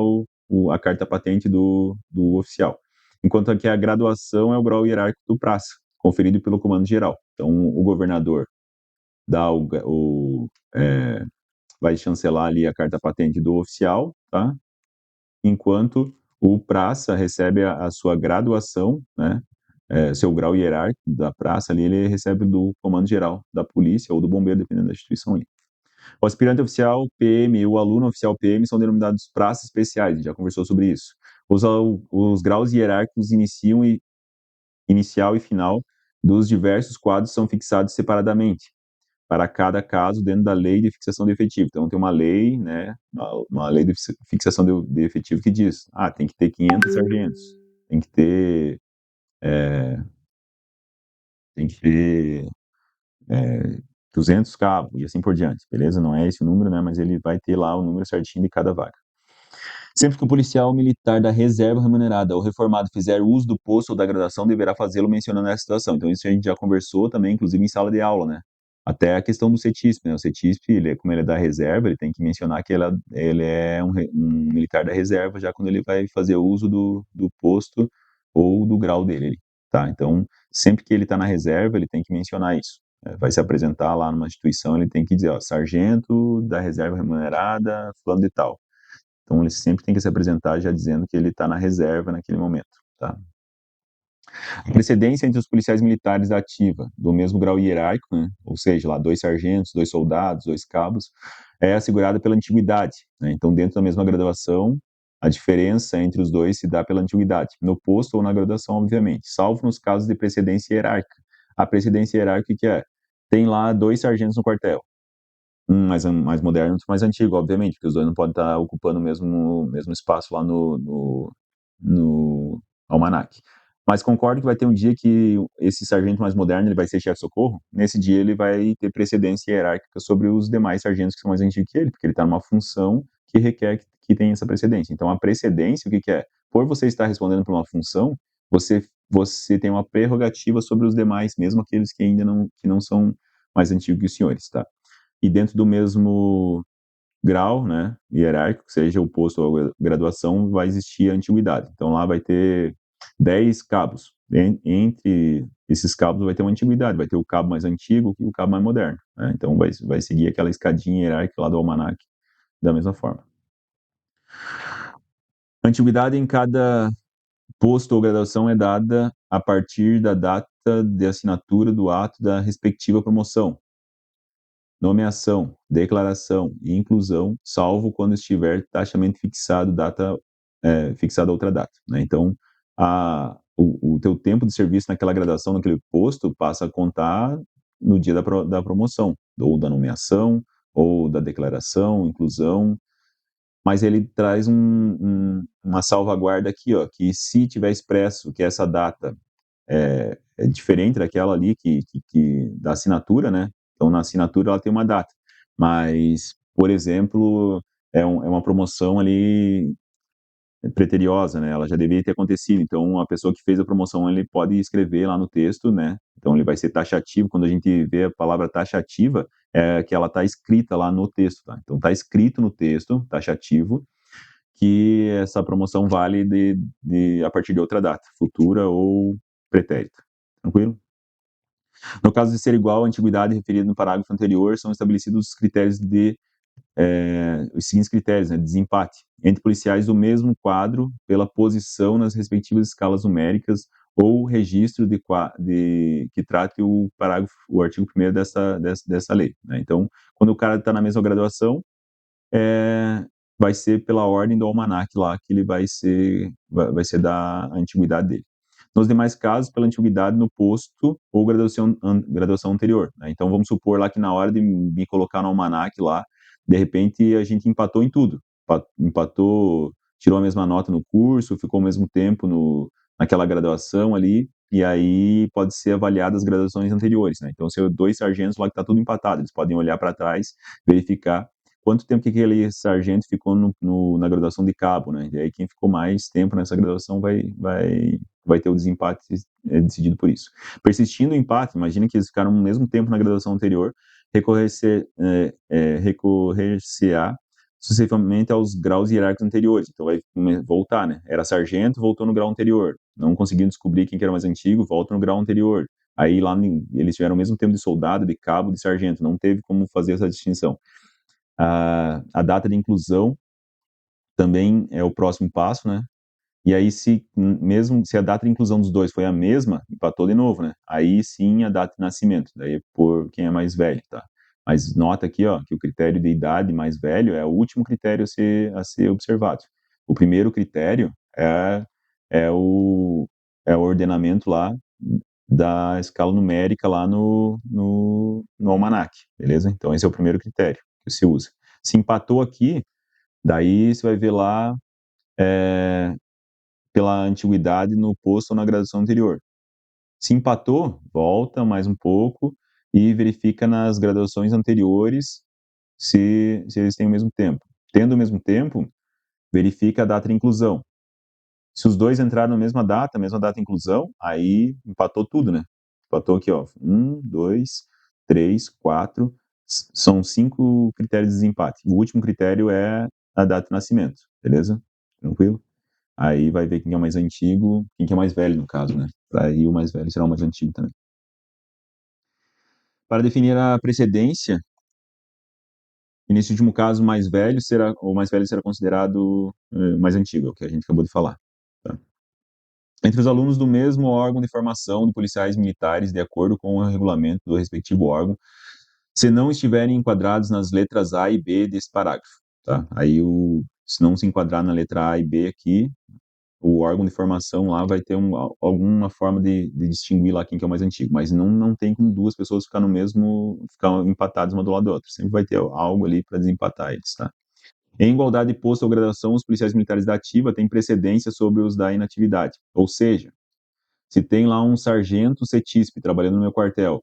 [SPEAKER 1] a carta patente do oficial. Enquanto aqui a graduação é o grau hierárquico do praça, conferido pelo comando geral. Então o governador dá vai chancelar ali a carta patente do oficial, tá? Enquanto o praça recebe a sua graduação, né? Seu grau hierárquico da praça ali, ele recebe do comando geral da polícia ou do bombeiro, dependendo da instituição ali. O aspirante oficial PM e o aluno oficial PM são denominados praças especiais, a gente já conversou sobre isso. Os graus hierárquicos inicial e final dos diversos quadros são fixados separadamente, para cada caso dentro da lei de fixação de efetivo. Então tem uma lei, né, uma lei de fixação de efetivo que diz, tem que ter 500 sargentos, tem que ter é, tem que ter 200 cabos e assim por diante, beleza? Não é esse o número, né, mas ele vai ter lá o número certinho de cada vaga. Sempre que o policial militar da reserva remunerada ou reformado fizer uso do posto ou da graduação, deverá fazê-lo mencionando essa situação. Então, isso a gente já conversou também, inclusive em sala de aula, né? Até a questão do CETISP, né? O CETISP, como ele é da reserva, ele tem que mencionar que ele é um militar da reserva, já quando ele vai fazer uso do posto ou do grau dele, tá? Então, sempre que ele está na reserva, ele tem que mencionar isso. Vai se apresentar lá numa instituição, ele tem que dizer, ó, sargento da reserva remunerada, fulano de tal. Então, ele sempre tem que se apresentar já dizendo que ele está na reserva naquele momento, tá? A precedência entre os policiais militares da ativa, do mesmo grau hierárquico, né? Ou seja, lá 2 sargentos, 2 soldados, 2 cabos, é assegurada pela antiguidade, né? Então, dentro da mesma graduação, a diferença entre os dois se dá pela antiguidade, no posto ou na graduação, obviamente, salvo nos casos de precedência hierárquica. A precedência hierárquica que é? Tem lá 2 sargentos no quartel, um mais moderno, outro mais antigo, obviamente, porque os dois não podem estar ocupando o mesmo espaço lá no almanaque. Mas concordo que vai ter um dia que esse sargento mais moderno ele vai ser chefe-socorro. Nesse dia ele vai ter precedência hierárquica sobre os demais sargentos que são mais antigos que ele, porque ele está numa função que requer que tenha essa precedência. Então a precedência, o que é? Por você estar respondendo por uma função, você tem uma prerrogativa sobre os demais, mesmo aqueles que ainda não são mais antigos que os senhores, tá? E dentro do mesmo grau, né, hierárquico, seja o posto ou a graduação, vai existir a antiguidade. Então lá vai ter 10 cabos. Entre esses cabos vai ter uma antiguidade, vai ter o cabo mais antigo e o cabo mais moderno, né? Então vai seguir aquela escadinha hierárquica lá do almanaque da mesma forma. A antiguidade em cada posto ou graduação é dada a partir da data de assinatura do ato da respectiva promoção, nomeação, declaração e inclusão, salvo quando estiver taxamente fixada outra data, né? Então, o teu tempo de serviço naquela graduação, naquele posto, passa a contar no dia da promoção, ou da nomeação, ou da declaração, inclusão, mas ele traz uma salvaguarda aqui, ó, que se tiver expresso que essa data é diferente daquela ali da assinatura, né? Então, na assinatura ela tem uma data, mas, por exemplo, é uma promoção ali preteriosa, né? Ela já deveria ter acontecido. Então, a pessoa que fez a promoção, ele pode escrever lá no texto, né? Então, ele vai ser taxativo. Quando a gente vê a palavra taxativa, é que ela está escrita lá no texto, tá? Então, está escrito no texto, taxativo, que essa promoção vale a partir de outra data, futura ou pretérita. Tranquilo? No caso de ser igual à antiguidade referida no parágrafo anterior, são estabelecidos os seguintes critérios, né, de desempate entre policiais do mesmo quadro pela posição nas respectivas escalas numéricas ou registro que trate o artigo 1º dessa lei, né? Então, quando o cara está na mesma graduação, vai ser pela ordem do almanaque lá que ele vai ser da antiguidade dele. Nos demais casos, pela antiguidade no posto ou graduação anterior, né. Então vamos supor lá que na hora de me colocar no almanaque lá, de repente a gente empatou em tudo, empatou, tirou a mesma nota no curso, ficou o mesmo tempo naquela graduação ali, e aí pode ser avaliado as graduações anteriores, né. Então se eu 2 sargentos lá que tá tudo empatado, eles podem olhar para trás, verificar quanto tempo que aquele sargento ficou na graduação de cabo, né, e aí quem ficou mais tempo nessa graduação vai ter o desempate decidido por isso. Persistindo o empate, imagina que eles ficaram o mesmo tempo na graduação anterior, recorrer-se-á sucessivamente aos graus hierárquicos anteriores. Então vai voltar, né? Era sargento, voltou no grau anterior. Não conseguindo descobrir quem que era mais antigo, volta no grau anterior. Aí lá eles tiveram o mesmo tempo de soldado, de cabo, de sargento. Não teve como fazer essa distinção. A data de inclusão também é o próximo passo, né? E aí, mesmo se a data de inclusão dos dois foi a mesma, empatou de novo, né? Aí sim a data de nascimento, daí é por quem é mais velho, tá? Mas nota aqui, ó, que o critério de idade mais velho é o último critério a ser observado. O primeiro critério é o, é o ordenamento lá da escala numérica lá no almanaque, beleza? Então esse é o primeiro critério que se usa. Se empatou aqui, daí você vai ver lá é, pela antiguidade no posto ou na graduação anterior. Se empatou, volta mais um pouco e verifica nas graduações anteriores se eles têm o mesmo tempo. Tendo o mesmo tempo, verifica a data de inclusão. Se os dois entraram na mesma data de inclusão, aí empatou tudo, né? Empatou aqui, ó. 2, 3, 4. São 5 critérios de desempate. O último critério é a data de nascimento, beleza? Tranquilo? Aí vai ver quem é mais antigo, quem que é mais velho, no caso, né? Aí o mais velho será o mais antigo também. Para definir a precedência, e nesse último caso, o mais velho será considerado mais antigo, é o que a gente acabou de falar. Tá? Entre os alunos do mesmo órgão de formação de policiais militares, de acordo com o regulamento do respectivo órgão, se não estiverem enquadrados nas letras A e B desse parágrafo. Tá? Aí, se não se enquadrar na letra A e B aqui, o órgão de formação lá vai ter alguma forma de distinguir lá quem que é o mais antigo, mas não tem como duas pessoas ficar empatadas uma do lado da outra, sempre vai ter algo ali para desempatar eles, tá? Em igualdade de posto ou graduação, os policiais militares da ativa têm precedência sobre os da inatividade, ou seja, se tem lá um sargento CETISP trabalhando no meu quartel,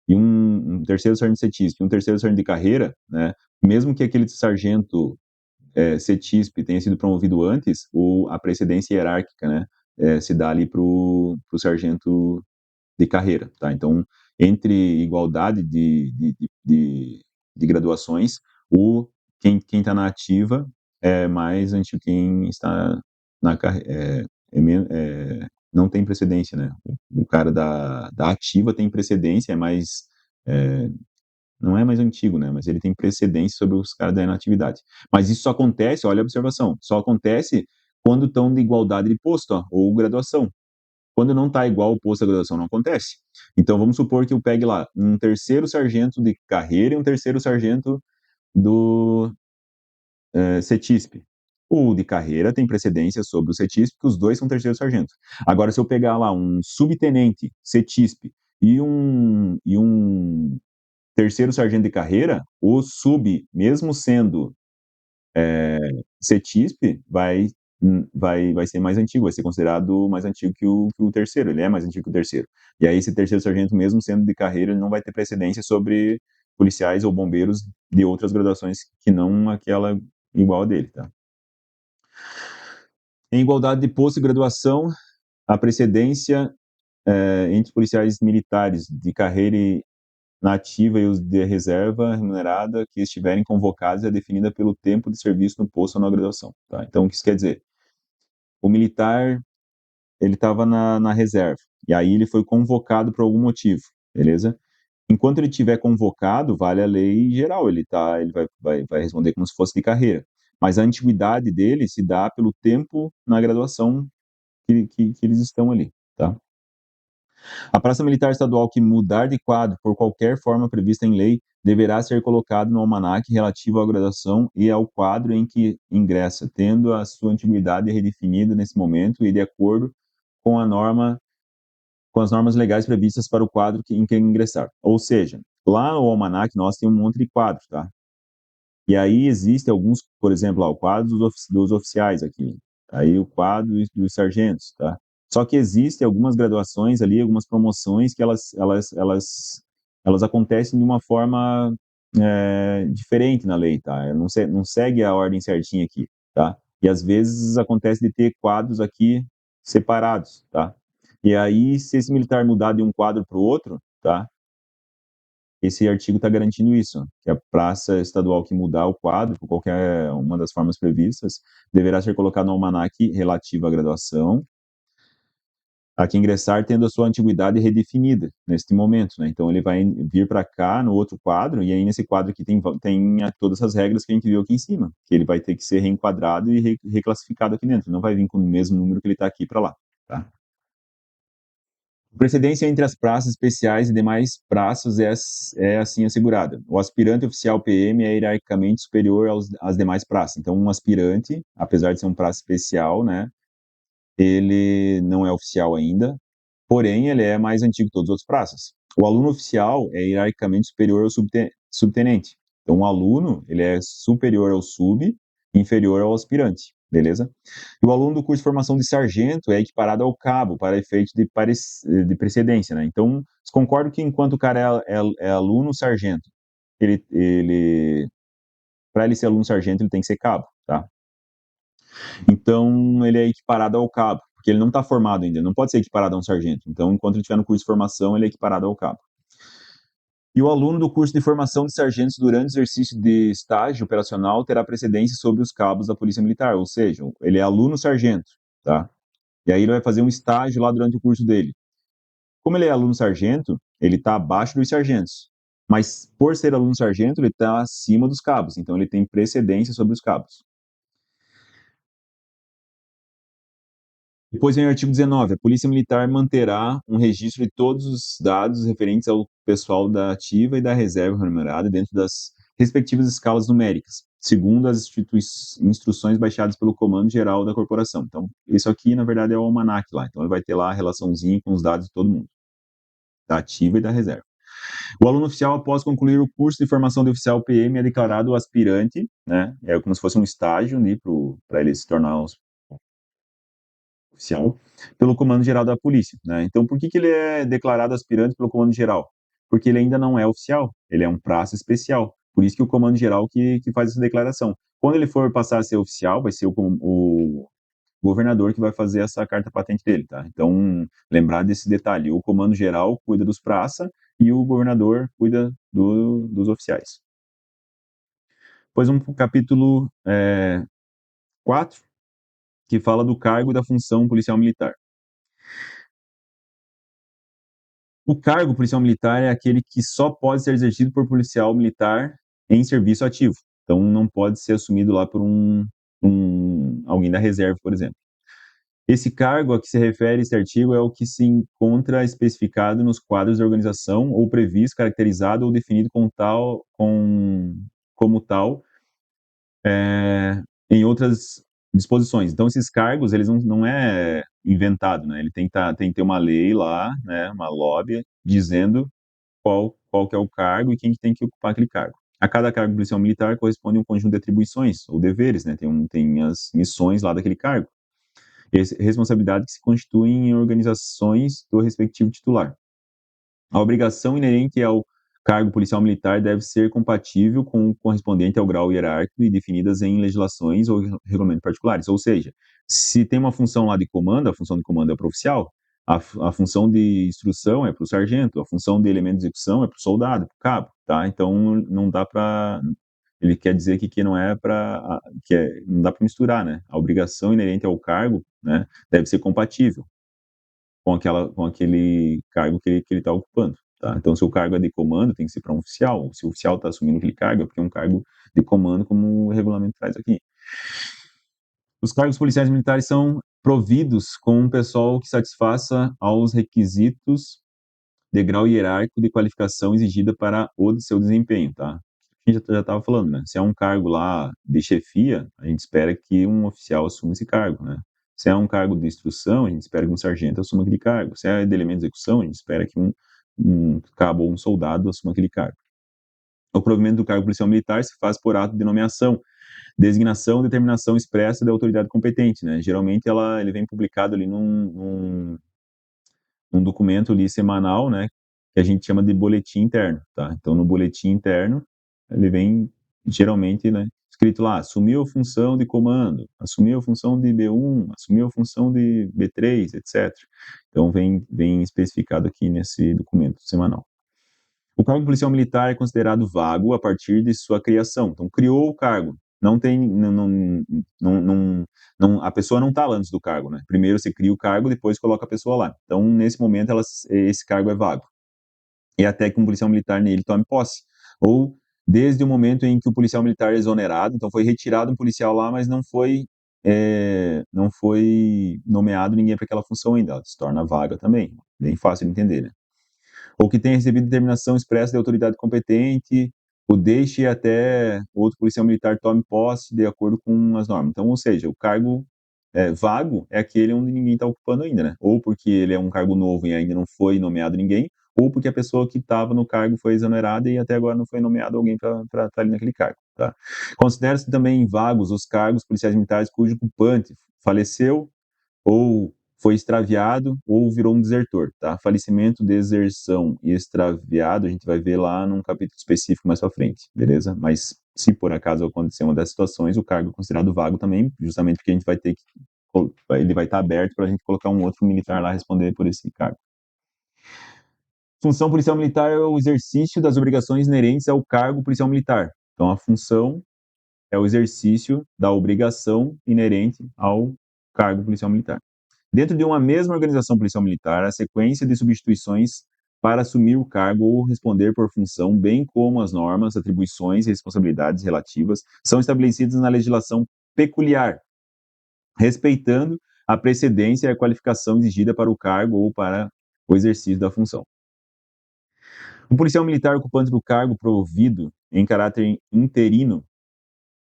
[SPEAKER 1] e um terceiro sargento CETISP, e um terceiro sargento de carreira, né, mesmo que aquele sargento CETISP tenha sido promovido antes, a precedência hierárquica, né, se dá ali para o sargento de carreira, tá? Então, entre igualdade de graduações, quem está na ativa é mais antigo quem está na carreira, não tem precedência, né? O cara da ativa tem precedência, é, não é mais antigo, né? Mas ele tem precedência sobre os caras da inatividade. Mas isso só acontece, olha a observação, só acontece quando estão de igualdade de posto, ó, ou graduação. Quando não está igual o posto à graduação, não acontece. Então vamos supor que eu pegue lá um terceiro sargento de carreira e um terceiro sargento do CETISP. O de carreira tem precedência sobre o CETISP, porque os dois são terceiro sargento. Agora, se eu pegar lá um subtenente CETISP e um terceiro sargento de carreira, o sub, mesmo sendo CETISP, vai ser mais antigo, vai ser considerado mais antigo que o terceiro, ele é mais antigo que o terceiro. E aí esse terceiro sargento, mesmo sendo de carreira, ele não vai ter precedência sobre policiais ou bombeiros de outras graduações que não aquela igual a dele, tá? Em igualdade de posto e graduação, a precedência entre policiais militares de carreira na ativa e os de reserva remunerada que estiverem convocados é definida pelo tempo de serviço no posto ou na graduação. Tá? Então, o que isso quer dizer? O militar, ele estava na reserva, e aí ele foi convocado por algum motivo, beleza? Enquanto ele estiver convocado, vale a lei geral, ele vai responder como se fosse de carreira. Mas a antiguidade dele se dá pelo tempo na graduação que eles estão ali, tá? A Praça Militar Estadual que mudar de quadro por qualquer forma prevista em lei deverá ser colocado no almanaque relativo à graduação e ao quadro em que ingressa, tendo a sua antiguidade redefinida nesse momento e de acordo com a norma com as normas legais previstas para o quadro em que ingressar. Ou seja, lá no almanac nós tem um monte de quadros, tá? E aí existem alguns, por exemplo, ó, o quadro dos oficiais aqui, aí o quadro dos sargentos, tá? Só que existem algumas graduações ali, algumas promoções que elas acontecem de uma forma diferente na lei, tá? Não segue a ordem certinha aqui, tá? E às vezes acontece de ter quadros aqui separados, tá? E aí, se esse militar mudar de um quadro para o outro, tá? Esse artigo está garantindo isso, que a praça estadual que mudar o quadro, por qualquer uma das formas previstas, deverá ser colocado no almanac relativo à graduação, a que ingressar tendo a sua antiguidade redefinida neste momento, né? Então ele vai vir para cá no outro quadro, e aí nesse quadro aqui tem todas as regras que a gente viu aqui em cima, que ele vai ter que ser reenquadrado e reclassificado aqui dentro, não vai vir com o mesmo número que ele está aqui para lá, tá? Precedência entre as praças especiais e demais praças é assim assegurada. O aspirante oficial PM é hierarquicamente superior às demais praças. Então, um aspirante, apesar de ser um praça especial, né, ele não é oficial ainda, porém, ele é mais antigo que todos os outros praças. O aluno oficial é hierarquicamente superior ao subtenente. Então, o aluno, ele é superior ao sub, inferior ao aspirante, beleza? E o aluno do curso de formação de sargento é equiparado ao cabo, para efeito de precedência, né? Então, concordo que enquanto o cara é aluno sargento, para ele ser aluno sargento, ele tem que ser cabo, tá? Então, ele é equiparado ao cabo, porque ele não está formado ainda, não pode ser equiparado a um sargento. Então, enquanto ele estiver no curso de formação, ele é equiparado ao cabo. E o aluno do curso de formação de sargentos durante o exercício de estágio operacional terá precedência sobre os cabos da Polícia Militar, ou seja, ele é aluno sargento, tá? E aí ele vai fazer um estágio lá durante o curso dele. Como ele é aluno sargento, ele está abaixo dos sargentos. Mas por ser aluno sargento, ele está acima dos cabos, então ele tem precedência sobre os cabos. Depois vem o artigo 19. A Polícia Militar manterá um registro de todos os dados referentes ao pessoal da ativa e da reserva remunerada dentro das respectivas escalas numéricas, segundo as instruções baixadas pelo Comando Geral da Corporação. Então, isso aqui, na verdade, é o almanac lá. Então, ele vai ter lá a relaçãozinha com os dados de todo mundo, da ativa e da reserva. O aluno oficial, após concluir o curso de formação de oficial PM, é declarado aspirante, né? É como se fosse um estágio ali para ele se tornar um oficial, pelo Comando Geral da Polícia, né? Então, por que ele é declarado aspirante pelo Comando Geral? Porque ele ainda não é oficial, ele é um praça especial. Por isso que o Comando Geral que faz essa declaração. Quando ele for passar a ser oficial, vai ser o governador que vai fazer essa carta patente dele, tá? Então, lembrar desse detalhe, o Comando Geral cuida dos praça e o governador cuida dos oficiais. Depois vamos para o capítulo 4, que fala do cargo e da função policial militar. O cargo policial militar é aquele que só pode ser exercido por policial militar em serviço ativo. Então, não pode ser assumido lá por alguém da reserva, por exemplo. Esse cargo a que se refere esse artigo é o que se encontra especificado nos quadros da organização ou previsto, caracterizado ou definido como tal em outras disposições. Então, esses cargos, eles não é inventado, né? Ele tem que ter uma lei lá, né, uma lobby, dizendo qual que é o cargo e quem que tem que ocupar aquele cargo. A cada cargo policial militar corresponde um conjunto de atribuições ou deveres, né? Tem as missões lá daquele cargo. Responsabilidades que se constituem em organizações do respectivo titular. A obrigação inerente ao cargo policial militar deve ser compatível com o correspondente ao grau hierárquico e definidas em legislações ou regulamentos particulares. Ou seja, se tem uma função lá de comando, a função de comando é para o oficial, a função de instrução é para o sargento, a função de elemento de execução é para o soldado, para o cabo, tá? Então não dá para ele quer dizer que não é para não dá para misturar, né? A obrigação inerente ao cargo, né, deve ser compatível com aquele cargo que ele está ocupando. Tá? Então, se o cargo é de comando, tem que ser para um oficial. Se o oficial está assumindo aquele cargo, é porque é um cargo de comando, como o regulamento traz aqui. Os cargos policiais militares são providos com um pessoal que satisfaça aos requisitos de grau hierárquico de qualificação exigida para o seu desempenho, tá? A gente já estava falando, né? Se é um cargo lá de chefia, a gente espera que um oficial assuma esse cargo, né? Se é um cargo de instrução, a gente espera que um sargento assuma aquele cargo. Se é de elemento de execução, a gente espera que um cabo ou um soldado assuma aquele cargo. O provimento do cargo policial militar se faz por ato de nomeação, designação, determinação expressa da autoridade competente, né? Geralmente ele vem publicado ali num documento ali semanal, né? Que a gente chama de boletim interno, tá? Então, no boletim interno, ele vem geralmente, né? Escrito lá, assumiu a função de comando, assumiu a função de B1, assumiu a função de B3, etc. Então, vem especificado aqui nesse documento semanal. O cargo policial militar é considerado vago a partir de sua criação. Então, criou o cargo. Não tem, a pessoa não está lá antes do cargo, né? Primeiro você cria o cargo, depois coloca a pessoa lá. Então, nesse momento, esse cargo é vago. E até que um policial militar nele tome posse. Ou desde o momento em que o policial militar é exonerado, então foi retirado um policial lá, mas não foi nomeado ninguém para aquela função ainda. Ela se torna vaga também. Bem fácil de entender, né? Ou que tenha recebido determinação expressa da autoridade competente, ou deixe até outro policial militar tome posse de acordo com as normas. Então, ou seja, o cargo vago é aquele onde ninguém está ocupando ainda, né? Ou porque ele é um cargo novo e ainda não foi nomeado ninguém, ou porque a pessoa que estava no cargo foi exonerada e até agora não foi nomeado alguém para estar ali naquele cargo, tá? Considera-se também vagos os cargos policiais militares cujo ocupante faleceu ou foi extraviado ou virou um desertor, tá? Falecimento, deserção e extraviado a gente vai ver lá num capítulo específico mais pra frente, beleza? Mas se por acaso acontecer uma dessas situações, o cargo é considerado vago também, justamente porque a gente vai ter que ele vai estar aberto para a gente colocar um outro militar lá responder por esse cargo. Função policial militar é o exercício das obrigações inerentes ao cargo policial militar. Então, a função é o exercício da obrigação inerente ao cargo policial militar. Dentro de uma mesma organização policial militar, a sequência de substituições para assumir o cargo ou responder por função, bem como as normas, atribuições e responsabilidades relativas, são estabelecidas na legislação peculiar, respeitando a precedência e a qualificação exigida para o cargo ou para o exercício da função. Um policial militar ocupante do cargo provido em caráter interino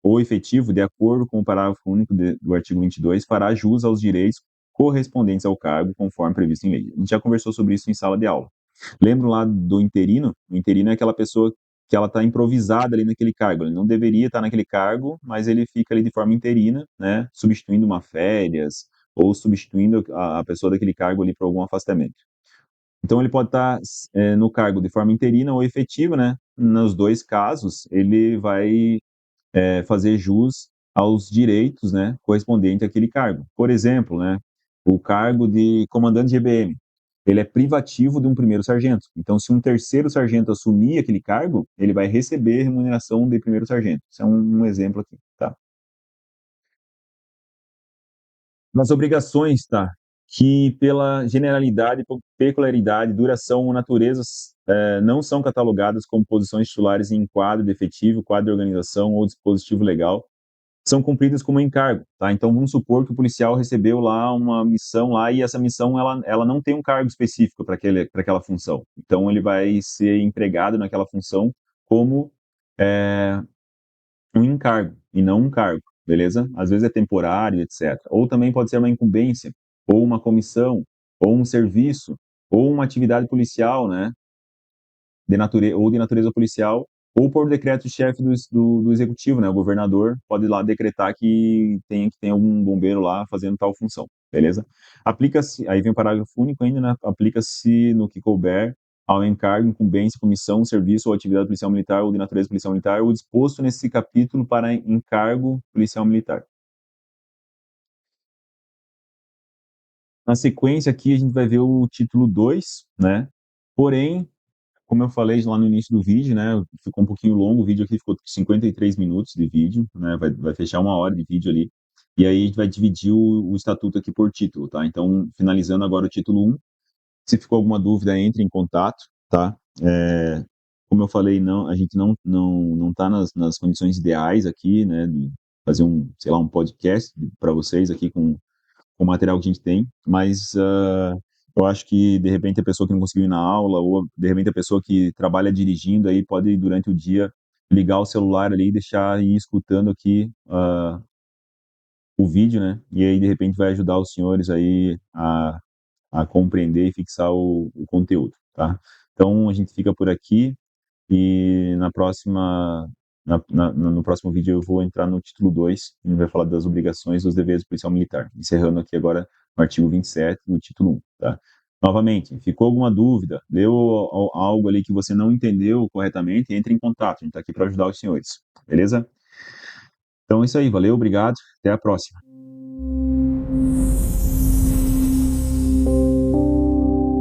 [SPEAKER 1] ou efetivo, de acordo com o parágrafo único do artigo 22, fará jus aos direitos correspondentes ao cargo, conforme previsto em lei. A gente já conversou sobre isso em sala de aula. Lembro lá do interino? O interino é aquela pessoa que ela está improvisada ali naquele cargo. Ele não deveria estar naquele cargo, mas ele fica ali de forma interina, né, substituindo uma férias ou substituindo a pessoa daquele cargo ali por algum afastamento. Então ele pode estar no cargo de forma interina ou efetiva, né? Nos dois casos, ele vai fazer jus aos direitos, né, correspondentes àquele cargo. Por exemplo, né, o cargo de comandante de EBM, ele é privativo de um primeiro sargento. Então, se um terceiro sargento assumir aquele cargo, ele vai receber remuneração de primeiro sargento. Isso é um exemplo aqui, tá? Nas obrigações, tá? Que pela generalidade, peculiaridade, duração ou natureza não são catalogadas como posições titulares em quadro de efetivo, quadro de organização ou dispositivo legal, são cumpridas como encargo, tá? Então vamos supor que o policial recebeu lá uma missão lá e essa missão ela não tem um cargo específico para aquela função. Então ele vai ser empregado naquela função como é, um encargo e não um cargo, beleza? Às vezes é temporário, etc. Ou também pode ser uma incumbência, ou uma comissão, ou um serviço, ou uma atividade policial, né? De natureza policial, ou por decreto de chefe do executivo, né? O governador pode lá decretar que tem algum bombeiro lá fazendo tal função, beleza? Aplica-se, aí vem o parágrafo único ainda, né? Aplica-se no que couber ao encargo, incumbência, comissão, serviço ou atividade policial militar ou de natureza policial militar, o disposto nesse capítulo para encargo policial militar. Na sequência aqui a gente vai ver o título 2, né? Porém, como eu falei lá no início do vídeo, né, ficou um pouquinho longo, o vídeo aqui ficou 53 minutos de vídeo, né, vai fechar 1 hora de vídeo ali, e aí a gente vai dividir o estatuto aqui por título, tá? Então, finalizando agora o título 1, se ficou alguma dúvida, entre em contato, tá? Como eu falei, não, a gente não tá nas condições ideais aqui, né, de fazer sei lá, um podcast para vocês aqui com o material que a gente tem, mas eu acho que de repente a pessoa que não conseguiu ir na aula, ou de repente a pessoa que trabalha dirigindo aí pode durante o dia ligar o celular ali e deixar ir escutando aqui o vídeo, né? E aí, de repente, vai ajudar os senhores aí a compreender e fixar o conteúdo, tá? Então, a gente fica por aqui e no próximo vídeo eu vou entrar no título 2, a gente vai falar das obrigações e dos deveres do policial militar, encerrando aqui agora o artigo 27 do título 1, tá? Novamente, ficou alguma dúvida, leu algo ali que você não entendeu corretamente, entre em contato, a gente está aqui para ajudar os senhores, beleza? Então é isso aí, valeu, obrigado, até a próxima.